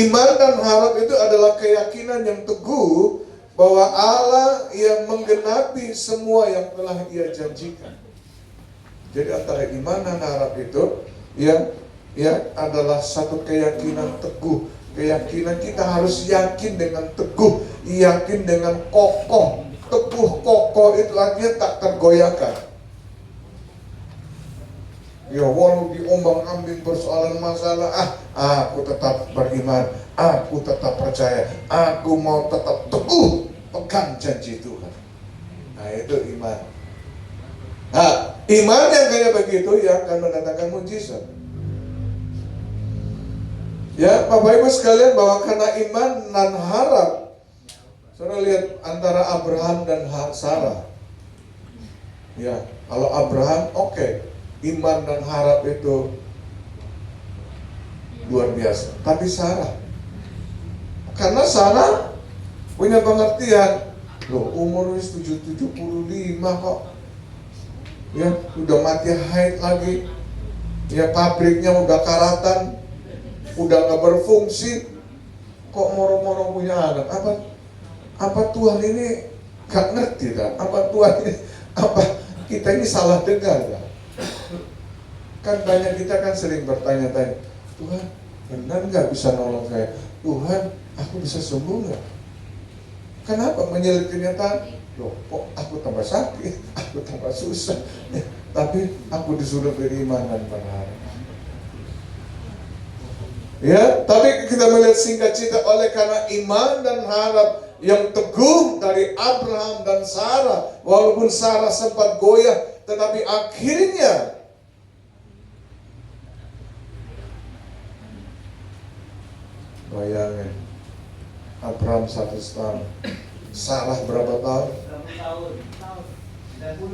iman dan harap itu adalah keyakinan yang teguh bahwa Allah yang menggenapi semua yang telah Ia janjikan. Jadi antara iman dan harap itu ya adalah satu keyakinan teguh. Keyakinan kita harus yakin dengan teguh, yakin dengan kokoh. Teguh kokoh itu artinya tak tergoyahkan. Ya, walau diombang-ambing persoalan masalah, aku tetap beriman, aku tetap percaya, aku mau tetap teguh pegang janji Tuhan. Nah, itu iman. Nah, iman yang kayak begitu yang akan mendatangkan mujizat. Ya, Bapak Ibu sekalian, bahwa karena iman dan harap, saudara lihat antara Abraham dan Sarah. Ya, kalau Abraham oke. Iman dan harap itu luar biasa. Tapi Sarah, karena Sarah punya pengertian, loh, umur 75 kok, ya udah mati haid lagi, ya pabriknya udah karatan, udah nggak berfungsi, kok moro-moro punya anak? Apa Tuhan ini gak ngerti kan? Apa Tuhan ini, apa kita ini salah dengar kan? Kan banyak kita kan sering bertanya-tanya, Tuhan benar nggak bisa nolong saya? Tuhan, aku bisa sembuh nggak? Kenapa menyelip kenyataan? Loh, kok aku tambah sakit, aku tambah susah, tapi aku disuruh beriman dan berharap. Ya, tapi kita melihat singkat cerita, oleh karena iman dan harap yang teguh dari Abraham dan Sarah. Walaupun Sarah sempat goyah, tetapi akhirnya bayangin, Abraham 100 tahun, Sarah berapa tahun?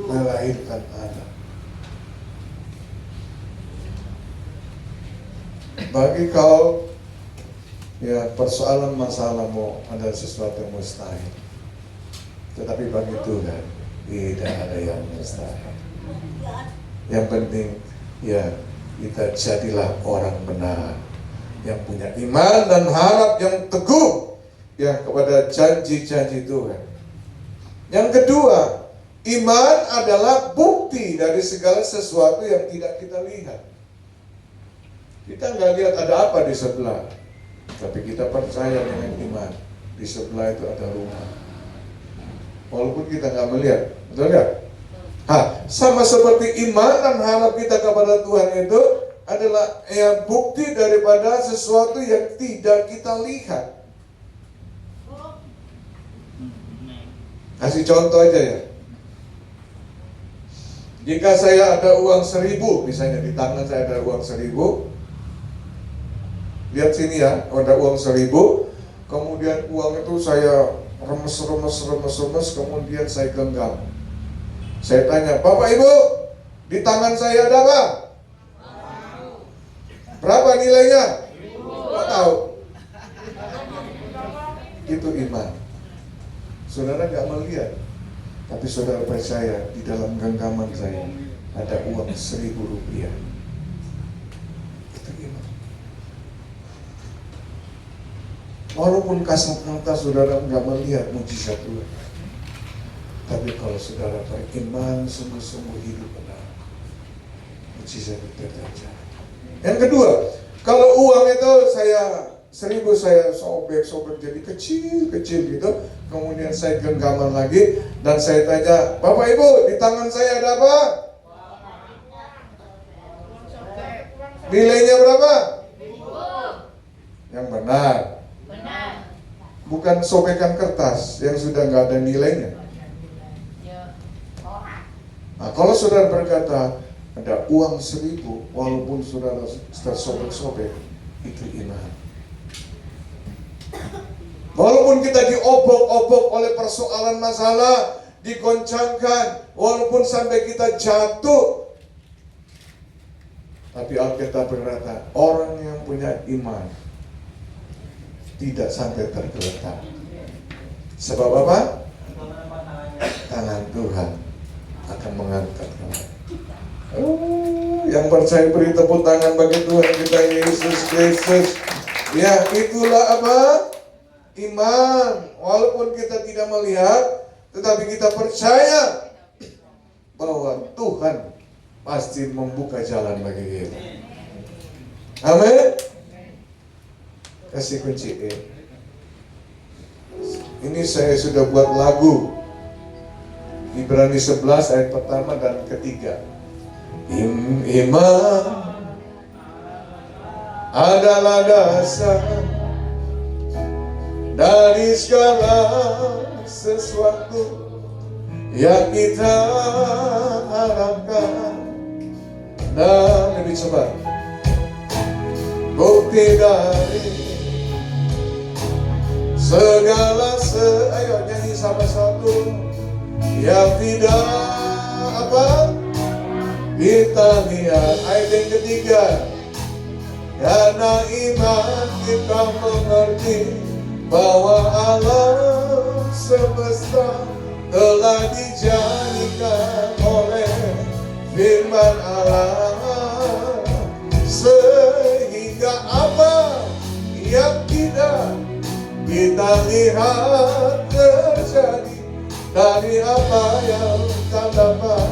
Melahirkan anak. Bagi kau, ya persoalan masalahmu ada sesuatu yang mustahil. Tetapi bagi Tuhan, tidak ada yang mustahil. Yang penting, ya kita jadilah orang benar, yang punya iman dan harap yang teguh, ya kepada janji-janji Tuhan. Yang kedua, iman adalah bukti dari segala sesuatu yang tidak kita lihat. Kita nggak lihat ada apa di sebelah, tapi kita percaya dengan iman. Di sebelah itu ada rumah, walaupun kita nggak melihat, betul nggak? Sama seperti iman dan harap kita kepada Tuhan itu adalah ya bukti daripada sesuatu yang tidak kita lihat. Kasih contoh aja ya. Jika saya ada uang 1.000, misalnya di tangan saya ada uang 1.000, lihat sini ya, ada uang 1.000, kemudian uang itu saya remes, kemudian saya genggam. Saya tanya, Bapak Ibu, di tangan saya ada apa? Berapa nilainya? Nggak tahu. Itu iman. Saudara nggak melihat, tapi saudara percaya di dalam genggaman saya ada uang 1.000 rupiah. Itu iman. Walaupun kasat mata saudara nggak melihat mujizat Tuhan, tapi kalau saudara beriman sungguh-sungguh hidup benar, mujizat itu terjadi. Yang kedua, kalau uang itu saya 1.000 saya sobek jadi kecil gitu, kemudian saya genggaman lagi dan saya tanya, Bapak Ibu, di tangan saya ada apa? Nilainya berapa? Yang benar. Bukan sobekan kertas yang sudah nggak ada nilainya. Nah, kalau saudara berkata ada uang 1.000, walaupun saudara tersobek-sobek, itu iman. Walaupun kita diobok-obok oleh persoalan masalah, digoncangkan, walaupun sampai kita jatuh, tapi Alkitab berkata, orang yang punya iman tidak sampai tergeletak. Sebab apa? Tangan Tuhan akan mengangkat kamu. Yang percaya beri tepuk tangan bagi Tuhan kita Yesus Kristus. Ya, itulah apa? Iman. Walaupun kita tidak melihat, tetapi kita percaya bahwa Tuhan pasti membuka jalan bagi kita. Amin. Kasih kunci E. Ini saya sudah buat lagu Ibrani 11 ayat pertama dan ketiga. Iman adalah dasar dari segala sesuatu yang kita harapkan, dan lebih cepat bukti dari segala ayo nyanyi sama satu yang tidak apa kita lihat. Ayat yang ketiga, karena iman kita mengerti bahwa alam semesta telah dijadikan oleh firman Allah, sehingga apa yang tidak kita lihat terjadi dari apa yang tak dapat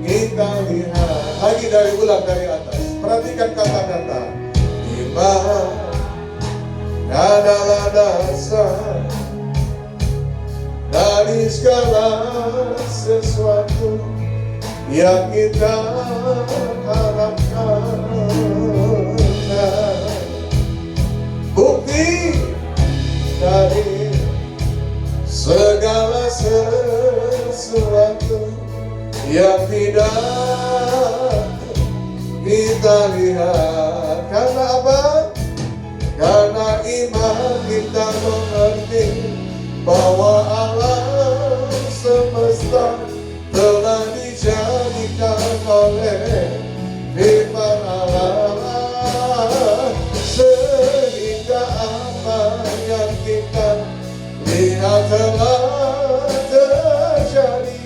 kita lihat. Lagi dari ulang dari atas, perhatikan kata-kata. Iman adalah dasar dari segala sesuatu yang kita harapkan, bukti dari yang tidak kita lihat. Karena apa? Karena iman kita mengerti bahwa alam semesta telah dijadikan oleh firman Allah, sehingga apa yang kita lihat telah terjadi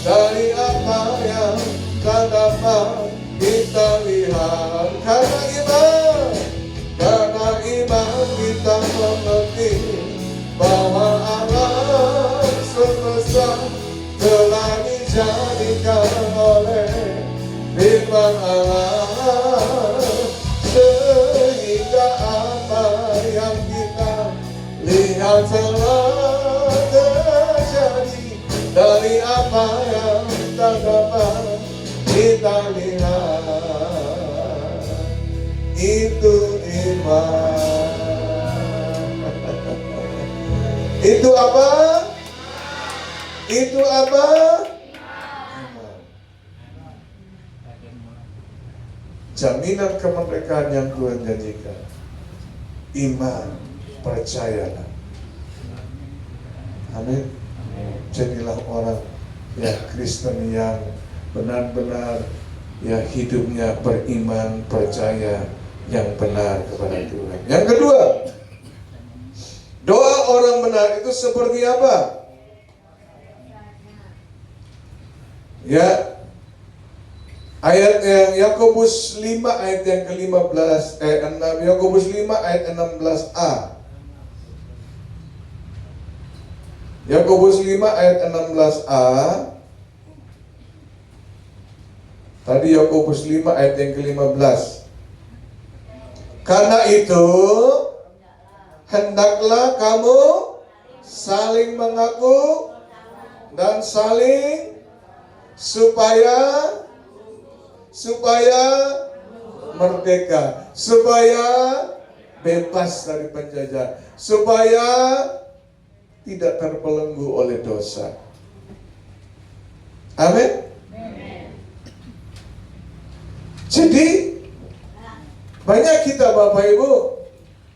dari apa yang tak dapat kita lihat. Karena iman kita mengerti bahwa alam semesta telah dijadikan oleh firman Allah, sehingga apa yang kita lihat telah terjadi dari apa yang tak dapat kita lihat. Itu iman. Itu apa? Itu apa? Jaminan kemerdekaan yang Tuhan janjikan. Iman, percayalah. Amin. Jadilah orang ya Kristen yang benar-benar ya hidupnya beriman, percaya yang benar kepada Tuhan. Yang kedua, doa orang benar itu seperti apa? Ya, ayat yang Yakobus 5 ayat yang ke-15 6, Yakobus 5 ayat 16a. Yakobus 5 ayat 16a. Tadi Yakobus 5 ayat yang ke-15. Karena itu hendaklah kamu saling mengaku dan saling supaya merdeka, supaya bebas dari penjajah, supaya tidak terbelenggu oleh dosa. Amin. Jadi banyak kita Bapak Ibu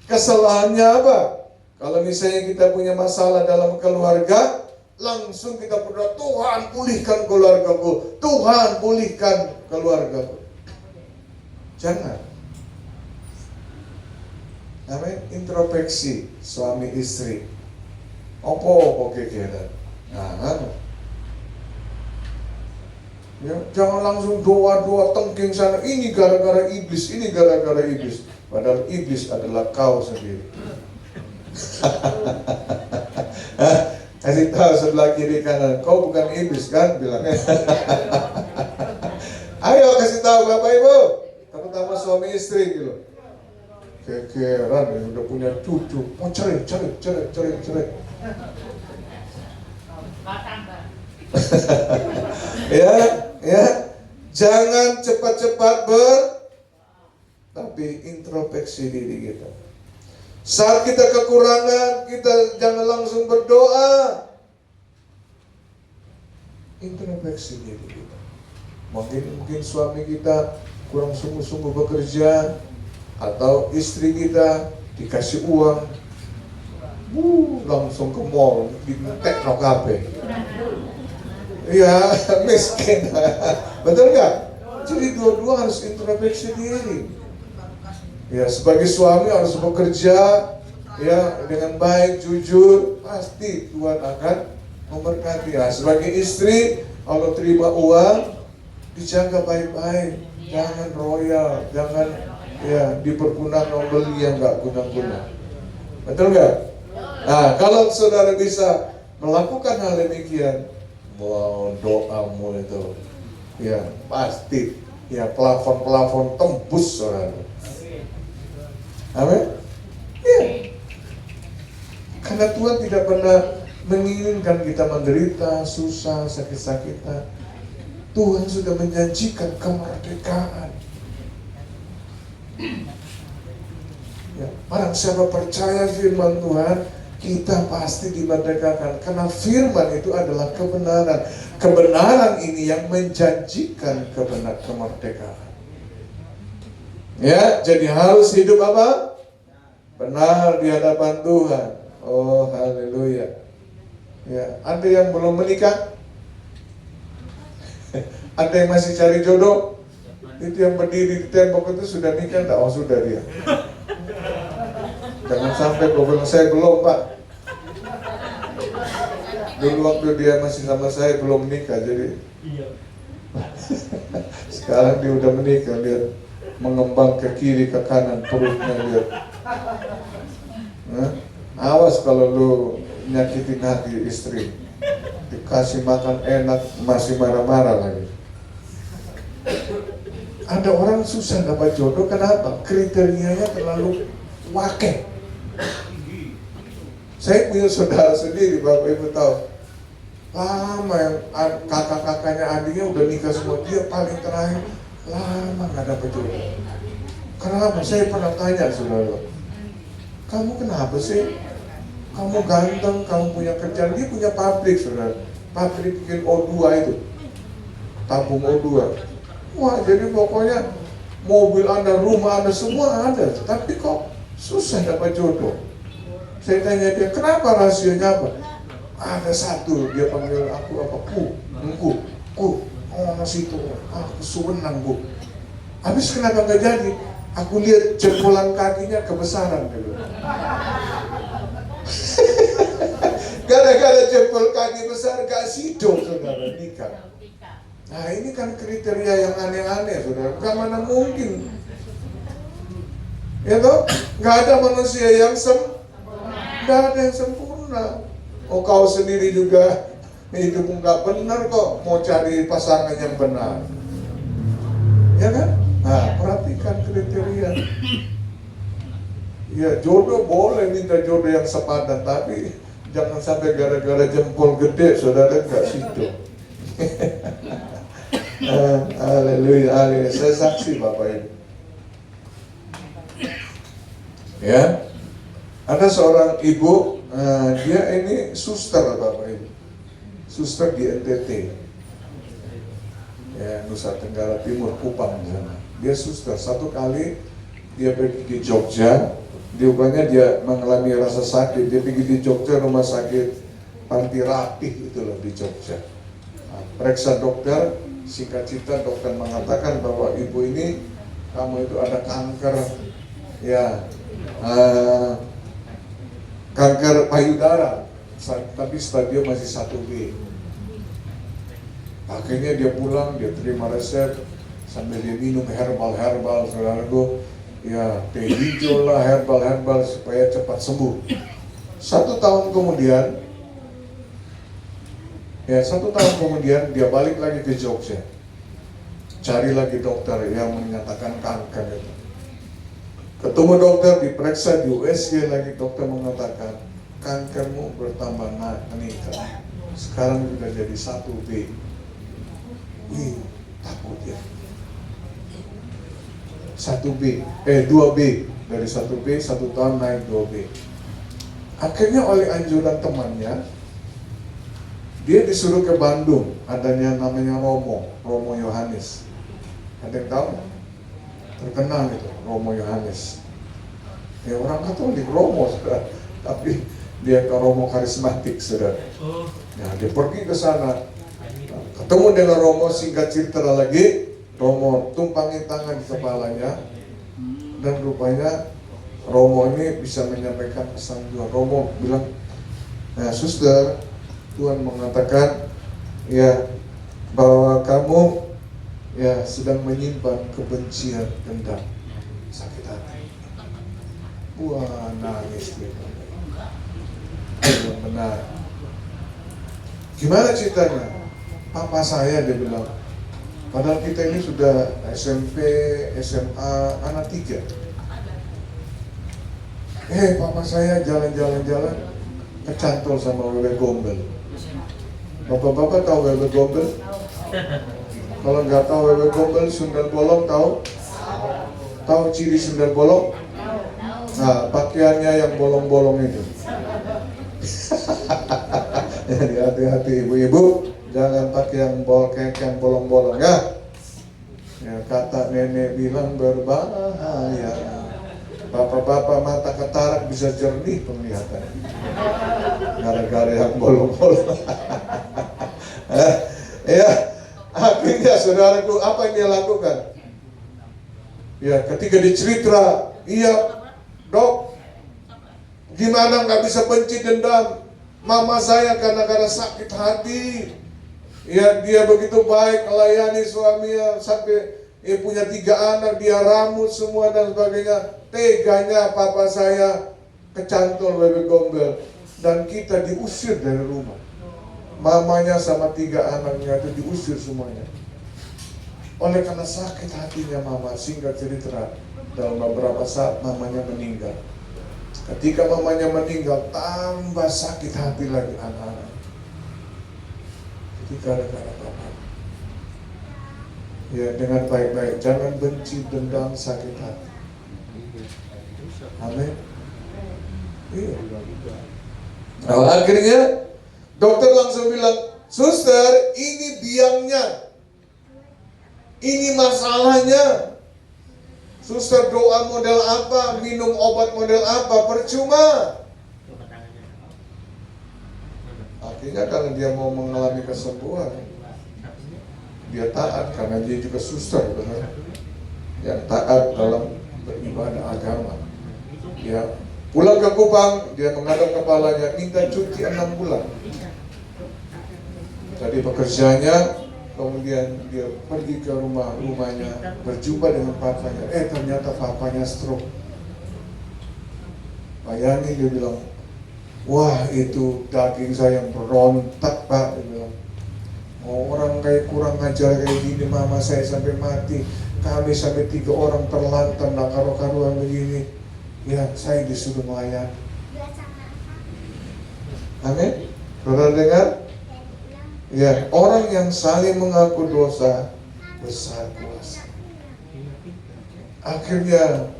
kesalahannya apa? Kalau misalnya kita punya masalah dalam keluarga, langsung kita berdoa, Tuhan pulihkan keluargaku, Tuhan pulihkan keluargaku. Jangan. Amin. Introspeksi suami istri. Opo kekeran. Nah, ya, jangan langsung doa-doa tengking sana, ini gara-gara iblis, ini gara-gara iblis. Padahal iblis adalah kau sendiri. Kasih tahu sebelah kiri kanan, kau bukan iblis kan? Bilangnya. Ayo kasih tahu Bapak Ibu, terutama suami istri gitu. Kekeran yang udah punya cucu, mau cerai. Ya, jangan cepat-cepat tapi introspeksi diri kita. Saat kita kekurangan, kita jangan langsung berdoa. Introspeksi diri kita. Mungkin suami kita kurang sungguh-sungguh bekerja, atau istri kita dikasih uang, langsung ke mall, ditek no kape. Ya, miskin. Betul nggak? Jadi dua-dua harus introspeksi diri. Ya, sebagai suami harus bekerja ya dengan baik, jujur, pasti Tuhan akan memberkati. Ya, sebagai istri kalau terima uang dijaga baik-baik, jangan royal, jangan ya dipergunakan membeli yang nggak guna-guna. Betul nggak? Nah, kalau saudara bisa melakukan hal demikian, wow, doamu itu ya pasti ya plafon tembus saudara. Amin. Ya. Karena Tuhan tidak pernah menginginkan kita menderita, susah, sakit-sakitan. Tuhan sudah menjanjikan kemerdekaan. Ya, barang siapa percaya firman Tuhan, kita pasti dimerdekakan. Karena firman itu adalah kebenaran. kebenaran ini yang menjanjikan kemerdekaan. Ya, jadi harus hidup apa? Benar di hadapan Tuhan. Oh, haleluya. Ya, ada yang belum menikah? Ada yang masih cari jodoh? Itu yang berdiri di tembok itu sudah nikah enggak? Oh, sudah dia. Jangan sampai kau bilang saya belum, Pak. Dulu waktu dia masih sama saya belum menikah, jadi sekarang dia udah menikah, lihat mengembang ke kiri ke kanan perutnya, lihat. Nah, awas kalau lu nyakitin hati istri, dikasih makan enak masih marah-marah lagi. Ada orang susah dapat jodoh, kenapa? Kriterianya terlalu wakil. Saya punya saudara sendiri, Bapak Ibu tahu, lama yang kakak-kakaknya adiknya udah nikah semua, dia paling terakhir lama nggak dapat jodoh. Kenapa? Saya pernah tanya saudara, kamu kenapa sih? Kamu ganteng, kamu punya kerjaan, dia punya pabrik saudara, pabrik bikin O2 itu, tabung O2. Wah, jadi pokoknya mobil Anda, rumah Anda semua ada, tapi kok susah dapat jodoh. Saya tanya dia, kenapa rasionya apa? Ada satu, dia panggil aku apa? Ku. Oh, situ, aku suwenang Bu. Habis kenapa nggak jadi? Aku lihat jempolan kakinya kebesaran gitu. Gara-gara jempol kaki besar gak sido saudara nikah. Nah ini kan kriteria yang aneh-aneh saudara. Bagaimana mungkin? Ya toh, nggak ada manusia yang nggak ada yang sempurna. Oh kau sendiri juga hidupmu nggak benar kok, mau cari pasangan yang benar, ya kan? Nah perhatikan kriteria. Ya jodoh boleh minta jodoh yang sepadan, tapi jangan sampai gara-gara jempol gede saudara nggak situ. Haleluya, haleluya. Saya saksi Bapak Ibu. Ya, ada seorang ibu, dia ini suster Bapak Ibu, suster di NTT, ya Nusa Tenggara Timur, Kupang di sana. Dia suster. Satu kali dia pergi di Jogja, dia mengalami rasa sakit. Dia pergi di Jogja, rumah sakit Panti Rapih itu loh di Jogja. Nah, periksa dokter, singkat cerita dokter mengatakan bahwa ibu ini, kamu itu ada kanker, ya. Kanker payudara, tapi stadium masih 1B. Akhirnya dia pulang, dia terima resep, sambil dia minum herbal, saudaraku, ya teh hijau lah, herbal supaya cepat sembuh. 1 tahun kemudian, dia balik lagi ke Jogja, cari lagi dokter yang menyatakan kanker itu. Ketemu dokter, diperiksa di USG lagi, dokter mengatakan kankermu bertambah meningkat. Sekarang sudah jadi 1B. Wih, takut ya. 2B, dari 1B 1 tahun naik 2B. Akhirnya oleh anjuran temannya, dia disuruh ke Bandung, adanya namanya Romo Yohanes. Ada yang tahu? Terkenal itu Romo Yohanes. Ya orang Katolik Romo saudara, tapi dia ke Romo karismatik saudara. Ya dia pergi ke sana, ketemu dengan Romo, singkat cerita lagi, Romo tumpangin tangan di kepalanya, dan rupanya Romo ini bisa menyampaikan pesan Tuhan. Romo bilang, nah suster, Tuhan mengatakan ya bahwa kamu ya sedang menyimpan kebencian, dendam, sakit hati. Wah, nangis dia. Benar. Gimana ceritanya? Papa saya, dia bilang, padahal kita ini sudah SMP, SMA, anak 3. Papa saya jalan-jalan kecantol sama Wewe Gombel. Bapak-bapak tahu Wewe Gombel? Kalau nggak tahu Wewe Gombel, sundal bolong tahu? Tahu ciri sundal bolong? Nah, pakaiannya yang bolong-bolong itu. Jadi hati-hati ibu-ibu, Jangan pakai yang yang bolong-bolong ya. Ya, kata nenek bilang berbahaya. Bapak-bapak mata katarak bisa jernih penglihatan. Gara-gara yang bolong-bolong. Ya, akhirnya saudaraku, apa yang dia lakukan? Ya, ketika dicerita, iya dok, gimana nggak bisa benci dendam? Mama saya karena sakit hati. Ya, dia begitu baik melayani suaminya sampai punya 3 anak, dia rambut semua dan sebagainya. Teganya papa saya kecantol bebek gombel dan kita diusir dari rumah. Mamanya sama 3 anaknya itu diusir semuanya. Oleh karena sakit hatinya mama, singkat cerita, dalam beberapa saat mamanya meninggal. Ketika mamanya meninggal, tambah sakit hati lagi anak-anak. Jadi gara-gara apa? Ya, dengan baik-baik, jangan benci, dendam, sakit hati. Amin. Iya. Nah, akhirnya dokter langsung bilang, suster, ini biangnya, ini masalahnya. Suster, doa model apa, minum obat model apa, percuma. Akhirnya kalau dia mau mengalami kesembuhan, dia taat karena dia juga suster, benar? Yang taat dalam beribadah agama. Ya, pulang ke Kupang, dia menghadap kepalanya, minta cuti 6 bulan. Jadi pekerjaannya, kemudian dia pergi ke rumahnya, berjumpa dengan papanya. Ternyata papanya stroke. Bayangin, dia bilang, wah itu daging saya berontak pak. Dia bilang, orang kayak kurang ajar kayak gini, mama saya sampai mati, kami sampai 3 orang terlantar, nak karu-karuan begini. Ya, saya disuruh melayani. Amin. Saudara dengar? Ya, orang yang saling mengaku dosa besar kuasa. Akhirnya,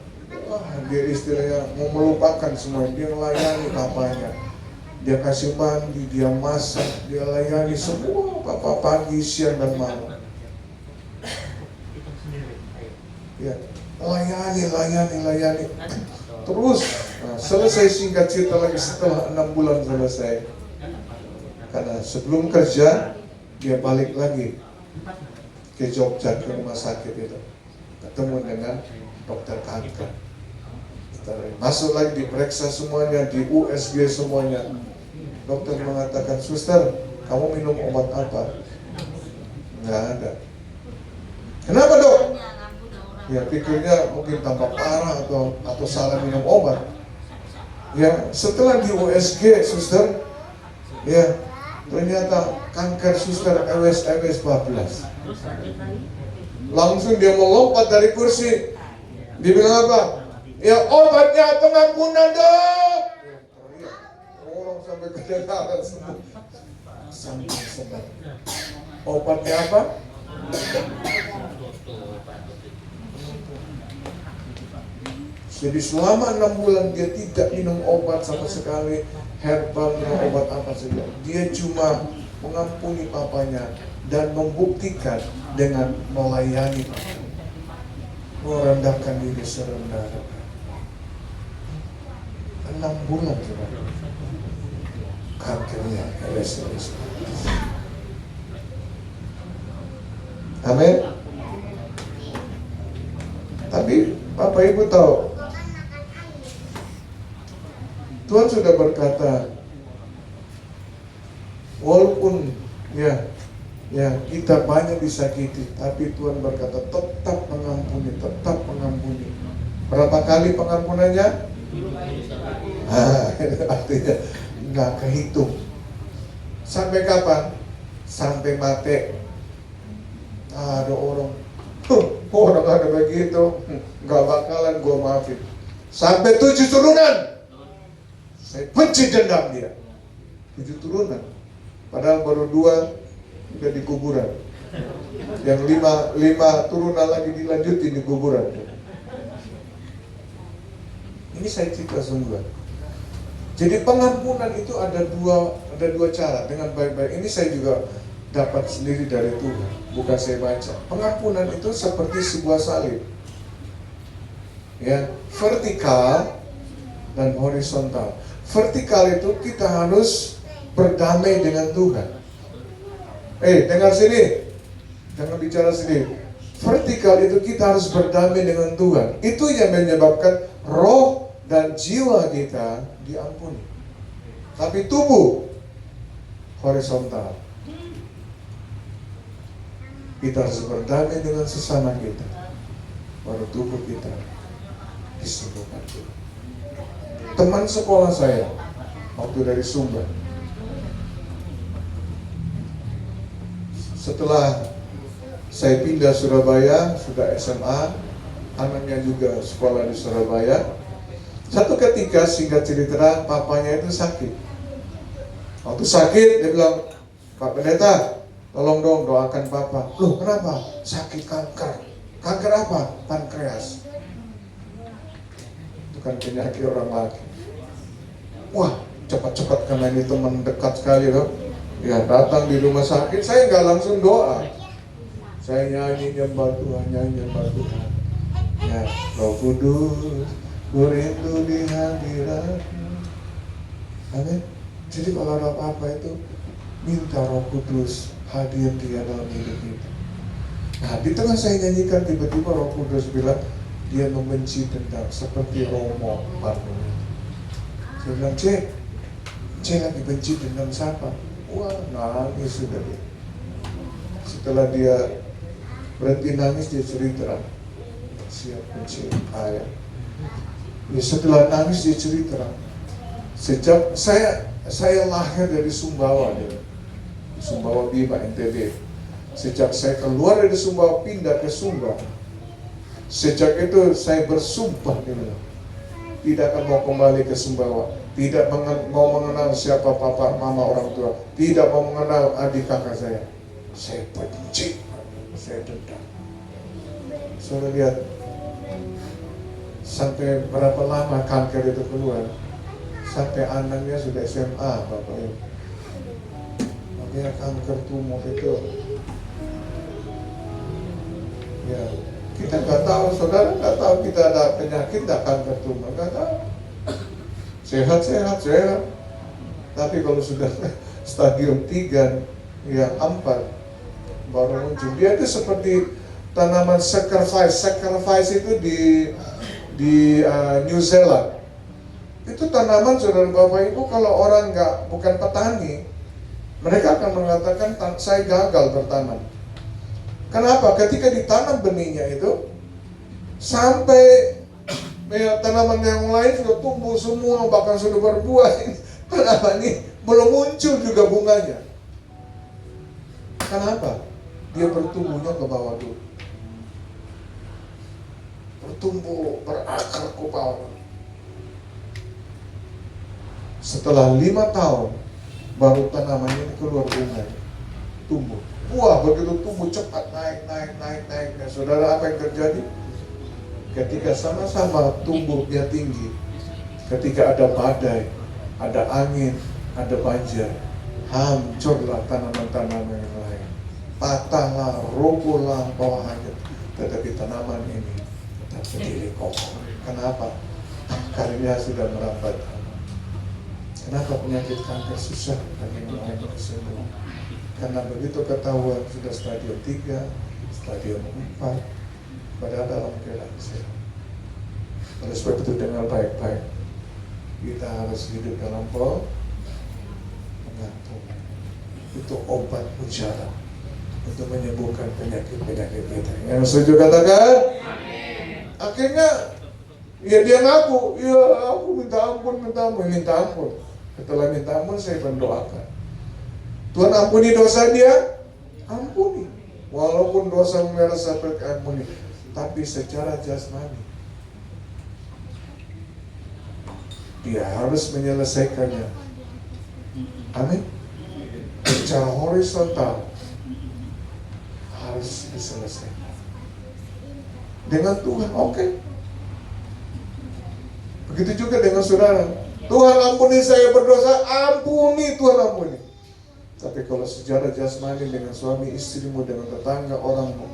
dia istilahnya mau melupakan semua. Dia melayani papanya. Dia kasih mandi, dia masak, dia layani semua papa pagi, siang dan malam. Ya, layani. Terus, selesai singkat cerita lagi setelah 6 bulan selesai. Karena sebelum kerja, dia balik lagi ke Jogja, ke rumah sakit itu. Ketemu dengan dokter kanker. Masuk lagi, diperiksa semuanya, di USG semuanya. Dokter mengatakan, suster, kamu minum obat apa? Nggak ada. Kenapa dok? Ya pikirnya mungkin tambah parah atau salah minum obat. Ya setelah di USG suster, ya ternyata kanker suster EWS 14. Langsung dia melompat dari kursi. Dia bilang apa? Ya obatnya pengampunan dok. Orang sampai kedengaran semua. Sampai sedang. Obatnya apa? Jadi selama 6 bulan dia tidak minum obat sama sekali, herbal, minum obat apa saja. Dia cuma mengampuni papanya dan membuktikan dengan melayani papanya. Merendahkan diri serendah-rendah. 6 bulan coba. Kankernya LSD. Amin. Tapi Bapak Ibu tahu, Tuhan sudah berkata, walaupun ya kita banyak disakiti, tapi Tuhan berkata tetap mengampuni. Berapa kali pengampunannya? Artinya nggak kehitung. Sampai kapan? Sampai mati. Ada orang ada begitu, nggak bakalan gue maafin. Sampai 7 turunan. Saya benci dendam dia. 7 turunan. Padahal baru 2 udah di kuburan. Yang 5 turunan lagi dilanjutin di kuburan. Ini saya cerita sungguh. Jadi pengampunan itu ada dua cara dengan baik-baik. Ini saya juga dapat sendiri dari Tuhan, bukan saya baca. Pengampunan itu seperti sebuah salib, ya, vertikal dan horizontal. Vertikal itu kita harus berdamai dengan Tuhan. Dengar sini, jangan bicara sini. Vertikal itu kita harus berdamai dengan Tuhan. Itu yang menyebabkan roh dan jiwa kita diampuni. Tapi tubuh horizontal. Kita harus berdamai dengan sesama kita, baru tubuh kita disembuhkan. Teman sekolah saya waktu dari Sumber, setelah saya pindah Surabaya, sudah SMA, anaknya juga sekolah di Surabaya. Satu ketika, singkat cerita, papanya itu sakit. Waktu sakit, dia bilang, "Pak Pendeta, tolong dong doakan papa." "Loh, kenapa?" "Sakit kanker." "Kanker apa?" "Pankreas." Itu kan penyakit orang laki. Wah, cepat-cepat karena ini teman dekat sekali loh. Ya, datang di rumah sakit, saya nggak langsung doa. Saya nyanyi nyembah Tuhan, Ya, Roh Kudus, ku rindu di hadirat-Mu. Amin. Jadi kalau ada apa-apa itu, minta Roh Kudus hadir dia dalam hidup kita. Nah, di tengah saya nyanyikan, tiba-tiba Roh Kudus bilang, dia membenci dendam seperti Romo Marduk. Saya bilang, C lagi benci dendam siapa? Wah, nangis sudah dia. Setelah dia berhenti nangis, dia cerita, siap benci ayah. Ya, setelah nangis dia cerita, sejak saya lahir dari Sumbawa, Sumbawa Bima NTB. Sejak saya keluar dari Sumbawa pindah ke Sumba, sejak itu saya bersumpah tidak akan mau kembali ke Sumbawa, tidak mau mengenal siapa papa, mama, orang tua, tidak mau mengenal adik kakak saya. Saya benci, saya dendam. Saya lihat sampai berapa lama kanker itu keluar, sampai anaknya sudah SMA, bapak ibu. Makanya kanker tumor itu, ya, kita nggak tahu, saudara nggak tahu kita ada penyakit nggak, kanker tumor nggak tahu. Sehat. Tapi kalau sudah stadium 3, ya 4, baru muncul. Dia itu seperti tanaman sacrifice itu di New Zealand. Itu tanaman, saudara bapak ibu, kalau orang bukan petani, mereka akan mengatakan saya gagal bertanam. Kenapa? Ketika ditanam benihnya itu, sampai tanaman yang lain sudah tumbuh semua, bahkan sudah berbuah. Kenapa nih? Belum muncul juga bunganya. Kenapa? Dia bertumbuhnya ke bawah dulu. Bertumbuh, berakar ke bawah. Setelah 5 tahun, baru tanaman ini keluar bunga, tumbuh. Wah, begitu tumbuh cepat, naik. Nah, saudara, apa yang terjadi? Ketika sama-sama tumbuhnya tinggi, ketika ada badai, ada angin, ada banjir, hancurlah tanaman-tanaman yang lain, patahlah, robohlah bawahannya. Tetapi tanaman ini tetap berdiri kokoh. Kenapa? Akarnya sudah merambat. Kenapa penyakit kanker susah bagi orang kesembuhan? Karena begitu ketahuan sudah stadium 3, stadium 4, padahal dalam keadaan sehat. Oleh sebab itu, dengar baik-baik, kita harus hidup dalam pengantung. Itu obat mujara untuk menyembuhkan penyakit-penyakit kita. Yang setuju katakan? Akhirnya, ya dia ngaku, ya aku minta ampun. Setelah minta ampun, saya mendoakan, Tuhan ampuni dosa dia, ampuni. Walaupun dosa merah sampai ampuni, tapi secara jasmani dia harus menyelesaikannya. Amin. Secara horizontal harus diselesaikan dengan Tuhan. Oke. Begitu juga dengan saudara. Tuhan ampuni saya berdosa, ampuni, Tuhan ampuni. Tapi kalau secara jasmani dengan suami istrimu, dengan tetangga orangmu,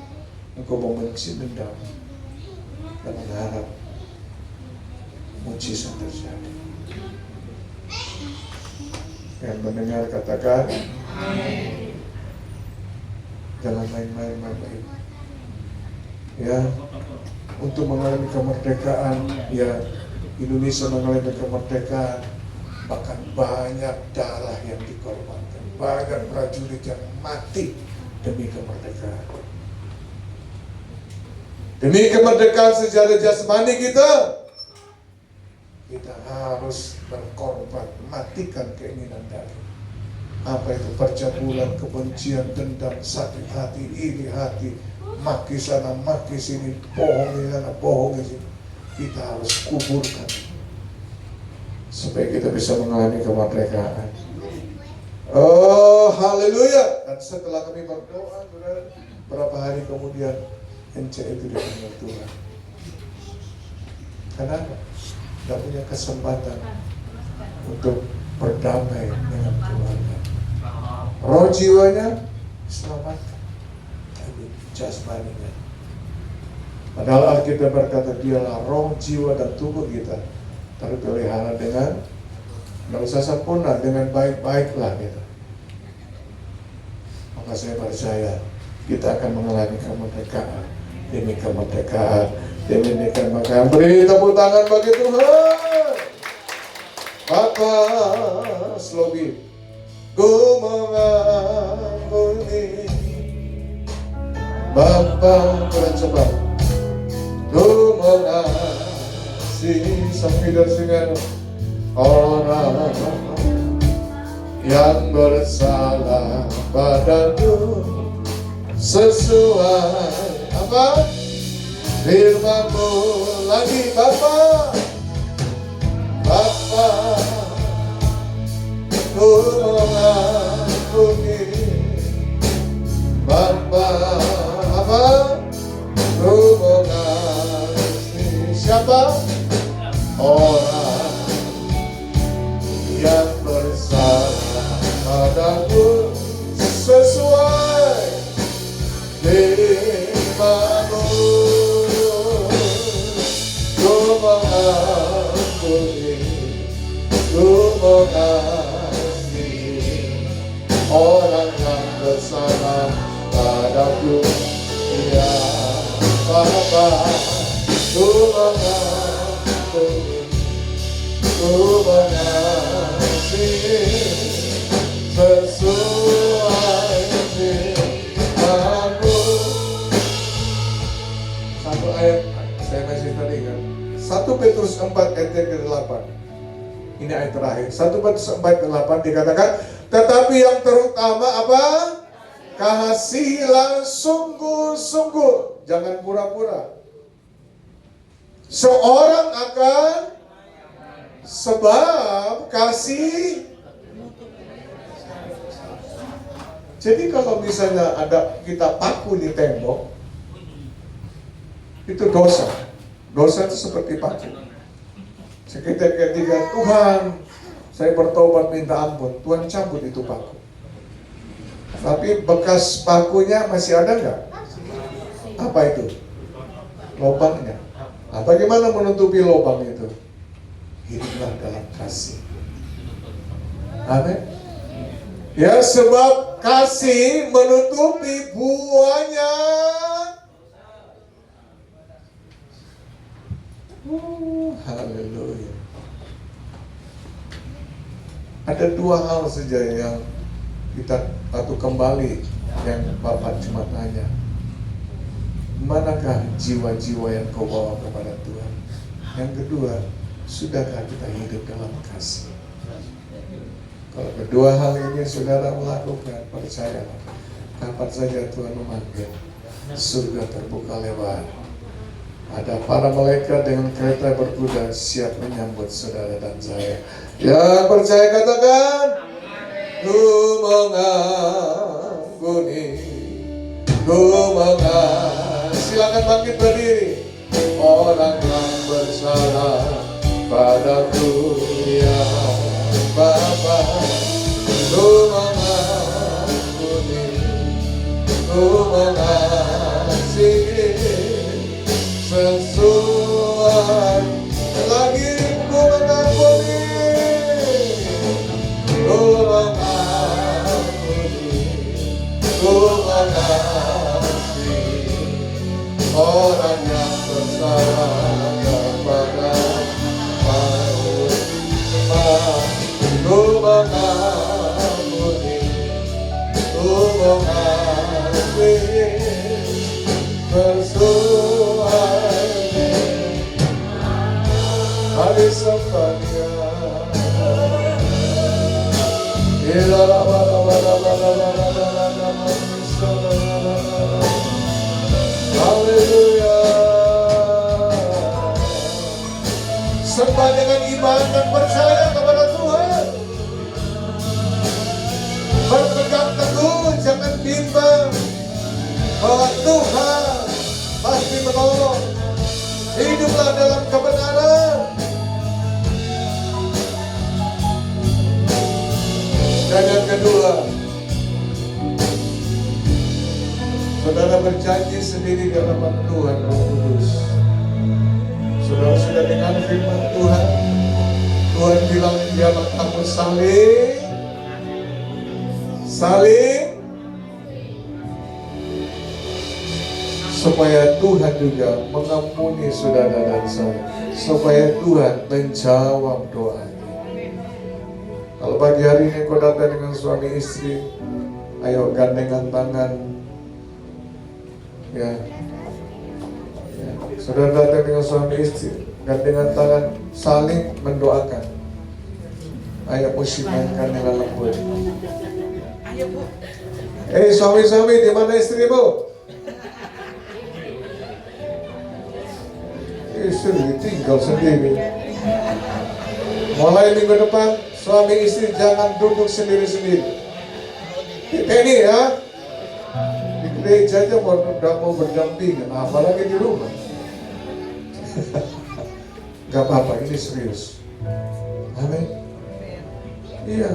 engkau membenci, dendam, dan mengharap mujizat terjadi. Yang mendengar katakan, jangan main-main baik-baik. Ya, untuk mengalami kemerdekaan, ya Indonesia mengalami kemerdekaan, bahkan banyak darah yang dikorbankan, banyak prajurit yang mati demi kemerdekaan. Demi kemerdekaan secara jasmani kita harus berkorban, matikan keinginan daging. Apa itu percabulan, kebencian, dendam, sakit hati, iri hati, maki sana, maki sini, bohong di sana, bohong di sini. Kita harus kuburkan supaya kita bisa mengalami kemerdekaan. Oh, haleluya. Dan setelah kami berdoa, berapa hari kemudian NC itu dipanggil Tuhan. Kenapa? Tidak punya kesempatan untuk berdamai dengan keluarga. Roh jiwanya selamatkan, tapi jasmaninya. Padahal Alkitab berkata dialah roh, jiwa, dan tubuh kita terpelihara dengan, tidak usah sempurna, dengan baik-baiklah kita. Maka saya percaya kita akan mengalami kemerdekaan. Demi kemerdekaan, demi kemerdekaan. Beri tepuk tangan bagi Tuhan. Bapa Slobi, ku mengampuni. Bapa bersembah, ku mengasihi. Sampai dari sini orang yang bersalah padaku sesuai apa? Firman-Mu lagi Bapa. Bapa, ku mengampuni. Bapa, apa? Ku mengasihi. Siapa? Orang yang bersalah padaku sesuai firman-Mu. Ku mengampuni, ku mengasihi orang yang bersalah padaku. Ya Bapa, ku mengampuni, ku mengasihi sesuai firman-Mu. Satu ayat saya masih tadi kan, 1 Petrus 4 ayat ke-8. Ini ayat terakhir. 1 Petrus 4 ayat ke-8 dikatakan, tetapi yang terutama apa? Kasihilah sungguh-sungguh, jangan pura-pura. Seorang akan sebab kasih. Jadi kalau misalnya ada kita paku di tembok, itu dosa. Dosa itu seperti paku. Sekitar ketika Tuhan, saya bertobat minta ampun, Tuhan cabut itu paku. Tapi bekas pakunya masih ada nggak? Apa itu? Lubangnya. Nah, bagaimana menutupi lubang itu? Hiduplah dalam kasih. Amin. Ya, sebab kasih menutupi buahnya. Haleluya. Ada dua hal saja yang kita atau kembali yang Bapak cuma tanya, manakah jiwa-jiwa yang kau bawa kepada Tuhan? Yang kedua, sudahkah kita hidup dalam kasih? Kalau kedua hal ini saudara melakukan, percayalah, kapan saja Tuhan memanggil, surga terbuka lebar. Ada para malaikat dengan kereta berkuda siap menyambut saudara dan saya. Yang percaya katakan, ku mengampuni, ku mengasihi. Silakan bangkit berdiri. Orang yang bersalah padaku, ya Bapa, ku mengampuni. ku mengasihi sesuai lagi ku mengampuni, ku mengampuni, ku mengasihi orang yang bersalah kepada ku mengampuni, ku mengasihi sesuai hari sempatnya. Haleluya. Sembah dengan iman dan percaya kepada Tuhan. Berpegang teguh, jangan bimbang bahwa Tuhan pasti menolong. Hiduplah dalam kebenaran. Dan yang kedua, saudara berjanji sendiri dalam nama Tuhan Roh Kudus. Saudara sudah dengar firman Tuhan. Tuhan bilang dialah kamu saling supaya Tuhan juga mengampuni saudara dan saya, supaya Tuhan menjawab doa. Kalau pagi hari ini kau datang dengan suami istri, ayo gandengan tangan, ya. Saudara datang dengan suami istri, gandengan tangan, saling mendoakan. Ayo musimankan dengan lembut. Suami-suami, di mana istrimu? Istri tinggal sendiri. Mulai minggu depan, suami istri jangan duduk sendiri-sendiri. Ini ya, di gereja aja mau berdampingan, apalagi di rumah. Gak apa-apa, ini serius. Amin. Iya,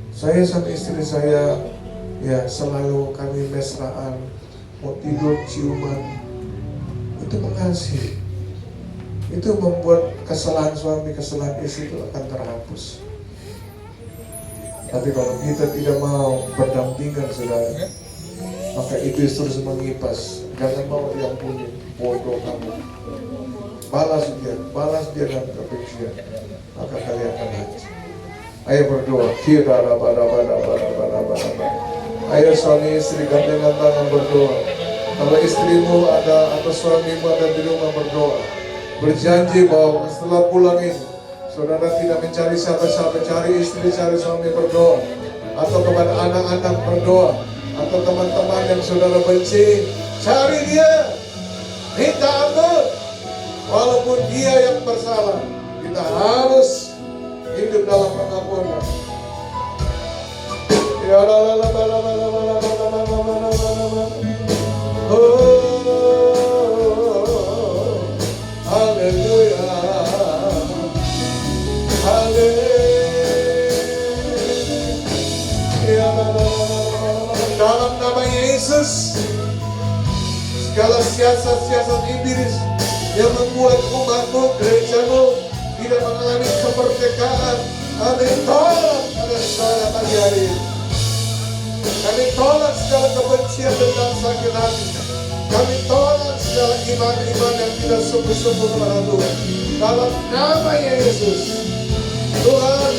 saya sama istri saya ya selalu kami mesraan, mau tidur ciuman. Itu mengasihi. Itu membuat kesalahan suami, kesalahan istri itu akan terhapus. Tapi kalau kita tidak mau berdampingan, saudara, maka iblis terus mengipas. Jangan mau diampuni, bodoh kamu. Balas dia dengan kebencian, maka kalian akan hancur. Ayo berdoa. Ayo suami istri gandengan tangan berdoa. Kalau istrimu ada atau suamimu ada di rumah berdoa. Berjanji bahwa setelah pulang ini saudara tidak mencari siapa-siapa, cari istri, cari suami berdoa. Atau kepada anak-anak berdoa. Atau teman-teman yang saudara benci, cari dia, minta ampun. Walaupun dia yang bersalah, kita harus hidup dalam pengampunan. Ya haleluya, haleluya. Dalam nama Yesus, segala siasat-siasat iblis yang membuat umatmu, gerejamu tidak mengalami kemerdekaan, kami tolak pada saudara pagi hari ini. Kami tolak segala kebencian dan sakit hati. Kami tolak segala iman-iman yang tidak sungguh-sungguh kepada Tuhan. Dalam nama Yesus, Tuhan,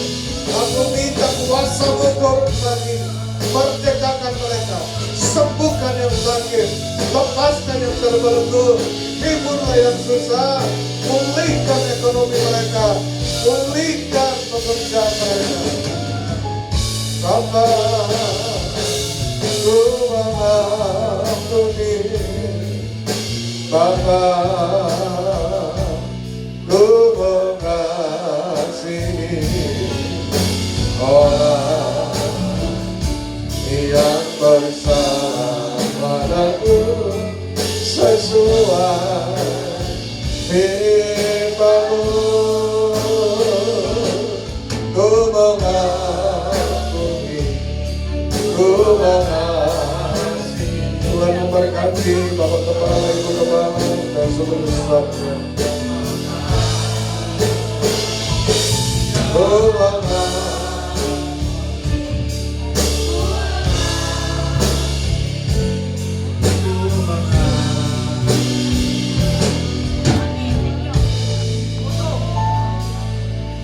aku minta kuasa-Mu turun saat ini. Merdekakan mereka, sembuhkan yang sakit, lepaskan yang terbelenggu, hiburlah yang susah, pulihkan ekonomi mereka, pulihkan pekerjaan mereka. Bapa, ku mengampuni, Bapa, ku mengasihi orang yang bersalah padaku sesuai firman-Mu. Ku mengampuni, ku mengasihi sesuatu yang